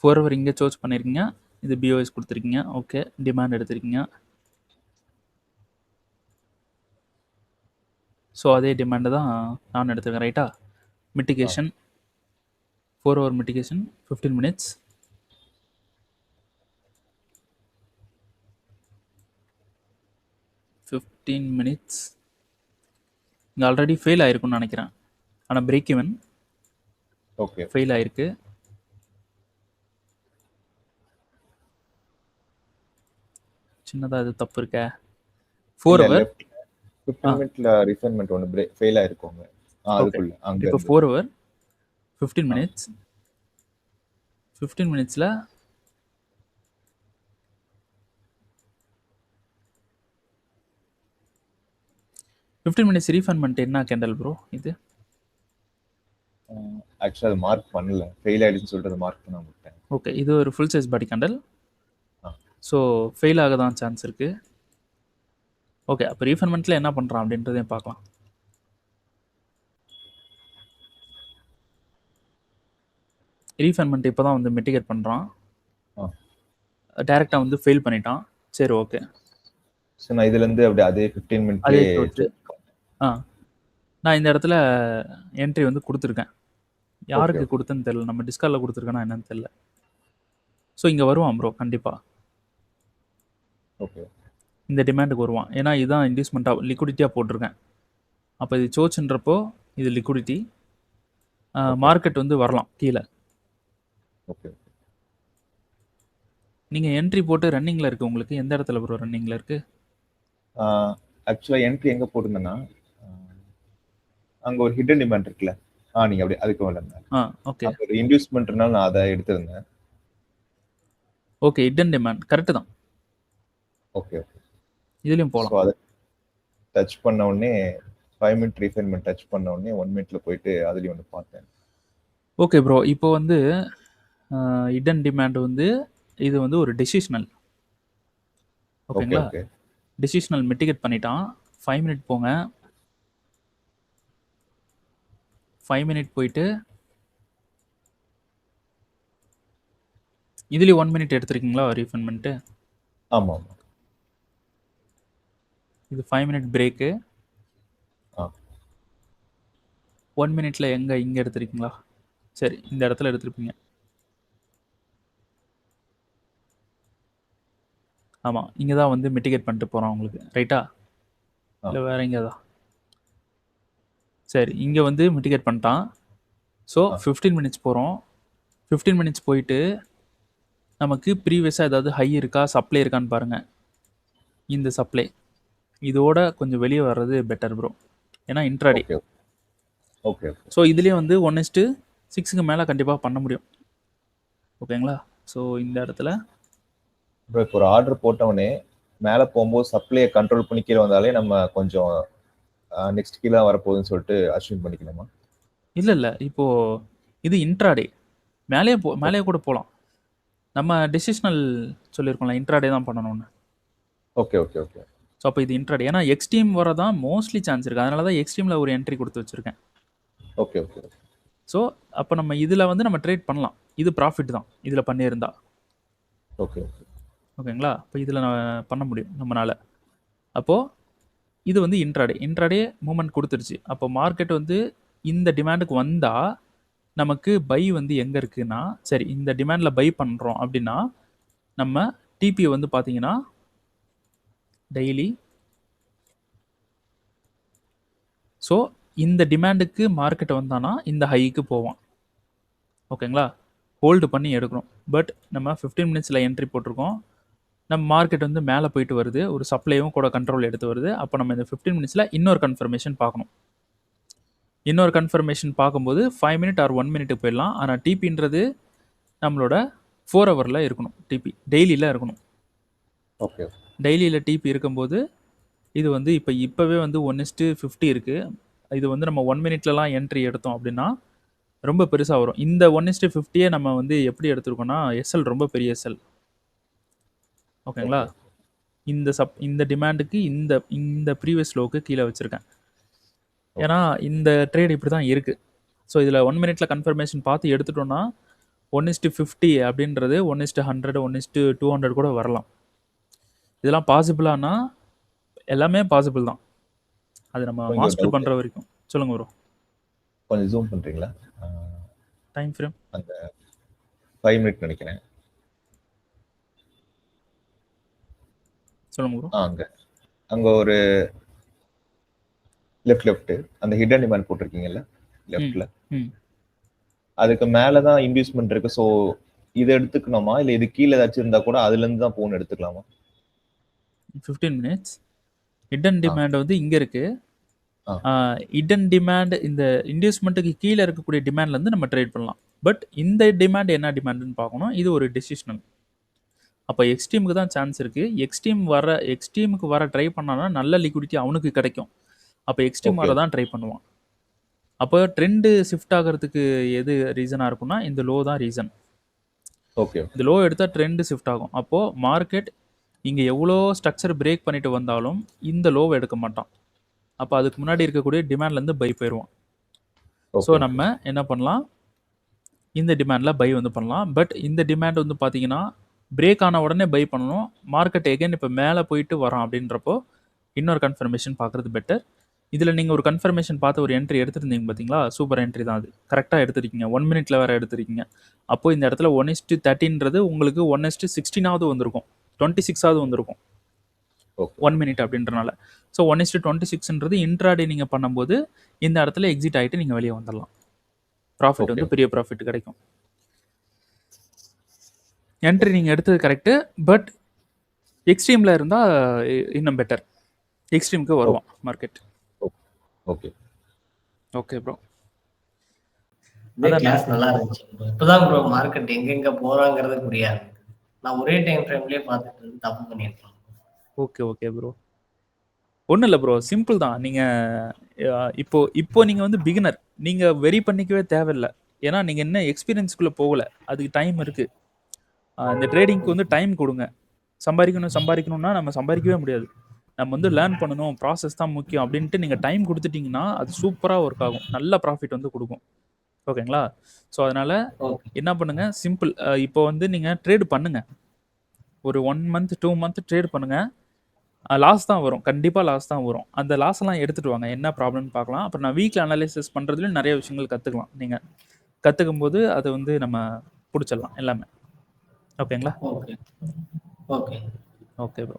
ஃபோர் ஹவர் இங்கே சோர்ஸ் பண்ணியிருக்கீங்க. இது பிஓஎஸ் கொடுத்துருக்கீங்க. ஓகே டிமாண்ட் எடுத்திருக்கீங்க. ஸோ அதே டிமாண்டு தான் நான் எடுத்துருக்கேன் ரைட்டா. Mitigation 4 hour mitigation 15 minutes. இங்கே ஆல்ரெடி ஃபெயில் ஆயிருக்குன்னு நினைக்கிறேன். ஆனால் பிரேக் ஈவன் ஓகே ஃபெயில் ஆயிருக்கு. சின்னதாக இது தப்பு இருக்க. 4 ஹவர் 15 மினிட்ல ரீஃபைன்மெண்ட் ஒன்று ஃபெயில் ஆயிருக்கோங்க. அதுக்குள்ள அங்க இப்போ 4 ஹவர் 15 மினிட்ஸ். 15 மினிட்ஸில் ரீஃபைன்மெண்ட் என்ன கேண்டல் ப்ரோ இது? ஆக்சுவலாக அது மார்க் பண்ணல, ஃபெயில் ஆயிடுச்சுன்னு சொல்லிட்டு அதை மார்க் பண்ண விட்டேன். ஓகே இது ஒரு ஃபுல் சைஸ் பாடி கேண்டல். ஸோ ஃபெயில் ஆக தான் சான்ஸ் இருக்குது. ஓகே அப்போ ரீஃபைன்மெண்ட்டில் என்ன பண்ணுறான் அப்படின்றதையும் பார்க்கலாம். ரீஃபைன்மெண்ட் இப்போ தான் வந்து மிட்டிகேட் பண்ணுறான். டைரெக்டாக வந்து ஃபெயில் பண்ணிட்டான். சரி ஓகே. ஸோ நான் இதுலேருந்து அப்படி அதே 15 அதே மினிட்லேயே நான் இந்த இடத்துல என்ட்ரி வந்து கொடுத்துருக்கேன். யாருக்கு கொடுத்தேன்னு தெரியல. நம்ம டிஸ்கார்டில் கொடுத்துருக்கேன்னா என்னன்னு தெரியல. ஸோ இங்கே வருவான் ப்ரோ கண்டிப்பாக. ஓகே இந்த டிமாண்டுக்கு வருவான். ஏன்னா இதுதான் இன்வெஸ்ட்மெண்ட்டாக லிக்விடிட்டியாக போட்டிருக்கேன். அப்போ இது சோச்சுன்றப்போ இது லிக்விடிட்டி. மார்க்கெட் வந்து வரலாம் கீழே. ஓகே நீங்கள் என்ட்ரி போட்டு ரன்னிங்கில் இருக்குது. உங்களுக்கு எந்த இடத்துல ப்ரோ ரன்னிங்கில் இருக்குது? ஆக்சுவலாக என்ட்ரி எங்கே போட்டிருந்தேன்னா அங்கே ஒரு ஹிடன் டிமாண்ட் இருக்குல்ல. நீங்கள் அப்படி அதுக்கு வரல. ஓகே ஒரு இன்வெஸ்ட்மெண்ட்னால நான் அதை எடுத்திருந்தேன். ஓகே ஹிடன் டிமாண்ட் கரெக்டு தான். ஓகே ஓகே இதுலேயும் போகலாம். ஸோ அதை டச் பண்ண உடனே 5 மினிட் ரீஃபைன்மெண்ட் டச் பண்ண உடனே 1 மினிட்ல போயிட்டு அதுலேயும் ஒன்று பார்த்தேன். ஓகே ப்ரோ இப்போ வந்து ஹிடன் டிமாண்ட் வந்து இது வந்து ஒரு டெசிஷனல். ஓகேங்களா? டெசிஷனல் மிட்டிகேட் பண்ணிட்டான். 5 மினிட் போங்க. 5 மினிட் போயிட்டு இதுலேயும் 1 மினிட் எடுத்துருக்கீங்களா ரீஃபைன்மெண்ட்டு? ஆமாம் ஆமாம். இது 5 மினிட் பிரேக்கு. 1 மினிட்ல இங்கே எடுத்துருக்கீங்களா? சரி இந்த இடத்துல எடுத்துருப்பீங்க. ஆமாம் இங்கே தான் வந்து மிட்டிகேட் பண்ணிட்டு போகிறான் உங்களுக்கு ரைட்டா? இல்லை வேறு எங்கே தான்? சரி இங்கே வந்து மிட்டிகேட் பண்ணிட்டான். ஸோ 15 மினிட்ஸ் போகிறோம். 15 மினிட்ஸ் போயிட்டு நமக்கு ப்ரீவியஸாக ஏதாவது ஹை இருக்கா சப்ளை இருக்கான்னு பாருங்கள். இந்த சப்ளை இதோட கொஞ்சம் வெளியே வர்றது பெட்டர் ப்ரோ. ஏன்னா இன்ட்ராடே. ஓகே ஸோ இதுலேயே வந்து 1:6க்கு மேலே கண்டிப்பாக பண்ண முடியும். ஓகேங்களா? ஸோ இந்த இடத்துல இப்போ ஒரு ஆர்டர் போட்டவொடனே மேலே போகும்போது சப்ளையை கண்ட்ரோல் பண்ணி கீழே வந்தாலே நம்ம கொஞ்சம் நெக்ஸ்ட் கீழே வரப்போகுதுன்னு சொல்லிட்டு அஸ்யூம் பண்ணிக்கணுமா? இல்லை இப்போ இது இன்ட்ராடே, மேலேயே கூட போகலாம். நம்ம டெசிஷனல் சொல்லியிருக்கோம்ல, இன்ட்ராடே தான் பண்ணணும்னு. Okay okay okay. ஸோ அப்போ இது இன்ட்ராடே, ஏன்னா எக்ஸ்ட்ரீம் வரதான் மோஸ்ட்லி சான்ஸ் இருக்குது. அதனால தான் எக்ஸ்ட்ரீமில் ஒரு என்ட்ரி கொடுத்து வச்சுருக்கேன். Okay okay. ஸோ அப்போ நம்ம இதில் வந்து நம்ம ட்ரேட் பண்ணலாம். இது ப்ராஃபிட் தான் இதில் பண்ணியிருந்தா. Okay okay. ஓகேங்களா? இப்போ இதில் நான் பண்ண முடியும் நம்மளால். அப்போது இது வந்து இன்ட்ராடே மூமெண்ட் கொடுத்துருச்சு. அப்போ மார்க்கெட் வந்து இந்த டிமாண்டுக்கு வந்தால் நமக்கு பை வந்து எங்கே இருக்குன்னா, சரி இந்த டிமாண்டில் பை பண்ணுறோம் அப்படின்னா நம்ம டிபி வந்து பார்த்தீங்கன்னா டெய்லி, ஸோ இந்த டிமாண்டுக்கு மார்க்கெட் வந்தானா இந்த ஹைக்கு போவான். ஓகேங்களா? ஹோல்டு பண்ணி எடுக்கணும். பட் நம்ம 15 மினிட்ஸில் என்ட்ரி போட்டிருக்கோம். நம்ம மார்க்கெட் வந்து மேலே போயிட்டு வருது, ஒரு சப்ளையும் கூட கண்ட்ரோல் எடுத்து வருது. அப்போ நம்ம இந்த 15 மினிட்ஸில் இன்னொரு கன்ஃபர்மேஷன் பார்க்கணும். இன்னொரு கன்ஃபர்மேஷன் பார்க்கும்போது 5 மினிட் ஆர் 1 மினிட்டுக்கு போயிடலாம். ஆனால் டிபின்றது நம்மளோட 4 ஹவரில் இருக்கணும். டிபி டெய்லியில் இருக்கணும். ஓகே. டெய்லியில் டிபி இருக்கும்போது இது வந்து இப்போவே வந்து 1:50 இருக்குது. இது வந்து நம்ம 1 மினிட்லலாம் என்ட்ரி எடுத்தோம் அப்படின்னா ரொம்ப பெருசாக வரும். இந்த 1:50 நம்ம வந்து எப்படி எடுத்துருக்கோம்னா எஸ்எல் ரொம்ப பெரிய எஸ்எல். ஓகேங்களா? இந்த டிமாண்டுக்கு இந்த ப்ரீவியஸ் லோவுக்கு கீழே வச்சுருக்கேன். ஏன்னா இந்த ட்ரேட் இப்படி தான் இருக்குது. ஸோ இதில் 1 மினிட்ல கன்ஃபர்மேஷன் பார்த்து எடுத்துட்டோன்னா 1:50 அப்படின்றது 1:100 1:200 கூட வரலாம். இதெல்லாம் பாசிபிளானா எல்லாமே பாசிபிள் தான். அது நம்ம மாஸ்டர் பண்ணுற வரைக்கும். சொல்லுங்க ப்ரோ. கொஞ்சம் ஜூம் பண்ணுறீங்களா? டைம் ஃப்ரேம் அந்த 5 மினிட் நினைக்கிறேன். சொல்லுங்க ப்ரோ. அங்கே ஒரு லெஃப்ட் அந்த ஹிடன் டிமாண்ட் போட்டிருக்கீங்கல்ல லெஃப்ட்ல, அதுக்கு மேலே தான் இன்டியூஸ்மெண்ட் இருக்கு. ஸோ இதை எடுத்துக்கணுமா இல்லை இது கீழே ஏதாச்சும் இருந்தால் கூட அதுலேருந்து தான் போன் எடுத்துக்கலாமா? 15 மினிட்ஸ் ஹிடன் டிமாண்ட் வந்து இங்கே இருக்குது. ஹிடன் டிமாண்ட் இந்த இன்டியூஸ்மெண்ட்டுக்கு கீழே இருக்கக்கூடிய டிமாண்ட்லேருந்து நம்ம ட்ரேட் பண்ணலாம். பட் இந்த டிமாண்ட் என்ன டிமாண்டுன்னு பார்க்கணும். இது ஒரு டெசிஷனல். அப்போ எக்ஸ்ட்ரீமுக்கு தான் சான்ஸ் இருக்குது. எக்ஸ்ட்ரீமுக்கு வர ட்ரை பண்ணானா நல்ல லிக்விடிட்டி அவனுக்கு கிடைக்கும். அப்போ எக்ஸ்ட்ரீம் வர தான் ட்ரை பண்ணுவான். அப்போ ட்ரெண்டு ஷிஃப்ட் ஆகிறதுக்கு எது ரீசனாக இருக்கும்னா இந்த லோ தான் ரீசன். ஓகே. இந்த லோ எடுத்தால் ட்ரெண்டு ஷிஃப்ட் ஆகும். அப்போது மார்க்கெட் இங்கே எவ்வளோ ஸ்ட்ரக்சர் பிரேக் பண்ணிட்டு வந்தாலும் இந்த லோவை எடுக்க மாட்டான். அப்போ அதுக்கு முன்னாடி இருக்கக்கூடிய டிமாண்ட்லேருந்து பை போயிடுவான். ஸோ நம்ம என்ன பண்ணலாம், இந்த டிமாண்டில் பை வந்து பண்ணலாம். பட் இந்த டிமாண்ட் வந்து பார்த்தீங்கன்னா பிரேக் ஆன உடனே பை பண்ணணும். மார்க்கெட் எகைன் இப்போ மேலே போயிட்டு வரோம் அப்படின்றப்போ இன்னொரு கன்ஃபர்மேஷன் பார்க்குறது பெட்டர். இதில் நீங்கள் ஒரு கன்ஃபர்மேஷன் பார்த்து ஒரு என்ட்ரி எடுத்துருந்தீங்க பார்த்தீங்களா? சூப்பர் என்ட்ரி தான் அது. கரெக்டாக எடுத்துருக்கீங்க. 1 மினிட்ல வேறு எடுத்துருக்கீங்க. அப்போது இந்த இடத்துல 1:30 உங்களுக்கு 1:16 வந்திருக்கும், 26 வந்திருக்கும் 1 மினிட் அப்படின்றனால. ஸோ 1:26 இன்ட்ராடே நீங்கள் பண்ணும்போது இந்த இடத்துல எக்ஸிட் ஆகிட்டு நீங்கள் வெளியே வந்துடலாம். ப்ராஃபிட் வந்து பெரிய ப்ராஃபிட் கிடைக்கும். என்ட்ரி நீங்கள் எடுத்தது கரெக்டு. பட் எக்ஸ்ட்ரீமில் இருந்தால் இன்னும் பெட்டர். எக்ஸ்ட்ரீமுக்கு வருவான் market. Okay okay bro. Class நல்லா இருந்துச்சு. இப்போதான் ப்ரோ மார்க்கெட் எங்கெங்க போறாங்கிறது புரியாது. நான் ஒரே டைம் ஃப்ரேம்லயே பார்த்துட்டு தப்பு பண்ணியிருக்கேன். Okay bro. ஒன்றும் இல்லை ப்ரோ, சிம்பிள் தான். நீங்கள் இப்போ நீங்கள் வந்து பிகினர், நீங்கள் வெரி பண்ணிக்கவே தேவையில்லை. ஏன்னா நீங்கள் என்ன எக்ஸ்பீரியன்ஸ்குள்ளே போகலை, அதுக்கு டைம் இருக்குது. இந்த ட்ரேடிங்க்கு வந்து டைம் கொடுங்க. சம்பாதிக்கணும்னா நம்ம சம்பாதிக்கவே முடியாது. நம்ம வந்து லேர்ன் பண்ணணும், ப்ராசஸ் தான் முக்கியம் அப்படின்ட்டு நீங்கள் டைம் கொடுத்துட்டிங்கன்னா அது சூப்பராக ஒர்க் ஆகும், நல்ல ப்ராஃபிட் வந்து கொடுக்கும். ஓகேங்களா? ஸோ அதனால் என்ன பண்ணுங்கள், சிம்பிள். இப்போ வந்து நீங்கள் ட்ரேடு பண்ணுங்கள். ஒரு 1 மந்த் 2 மந்த் ட்ரேட் பண்ணுங்கள். லாஸ் தான் வரும், கண்டிப்பாக லாஸ் தான் வரும். அந்த லாஸ்லாம் எடுத்துகிட்டு வாங்க, என்ன ப்ராப்ளம்னு பார்க்கலாம். அப்புறம் நான் வீக்கில் அனலைசிஸ் பண்ணுறதுலையும் நிறைய விஷயங்கள் கற்றுக்கலாம். நீங்கள் கற்றுக்கும் போது அதை வந்து நம்ம பிடிச்சிடலாம் எல்லாமே. ஓகேங்களா? Okay bro.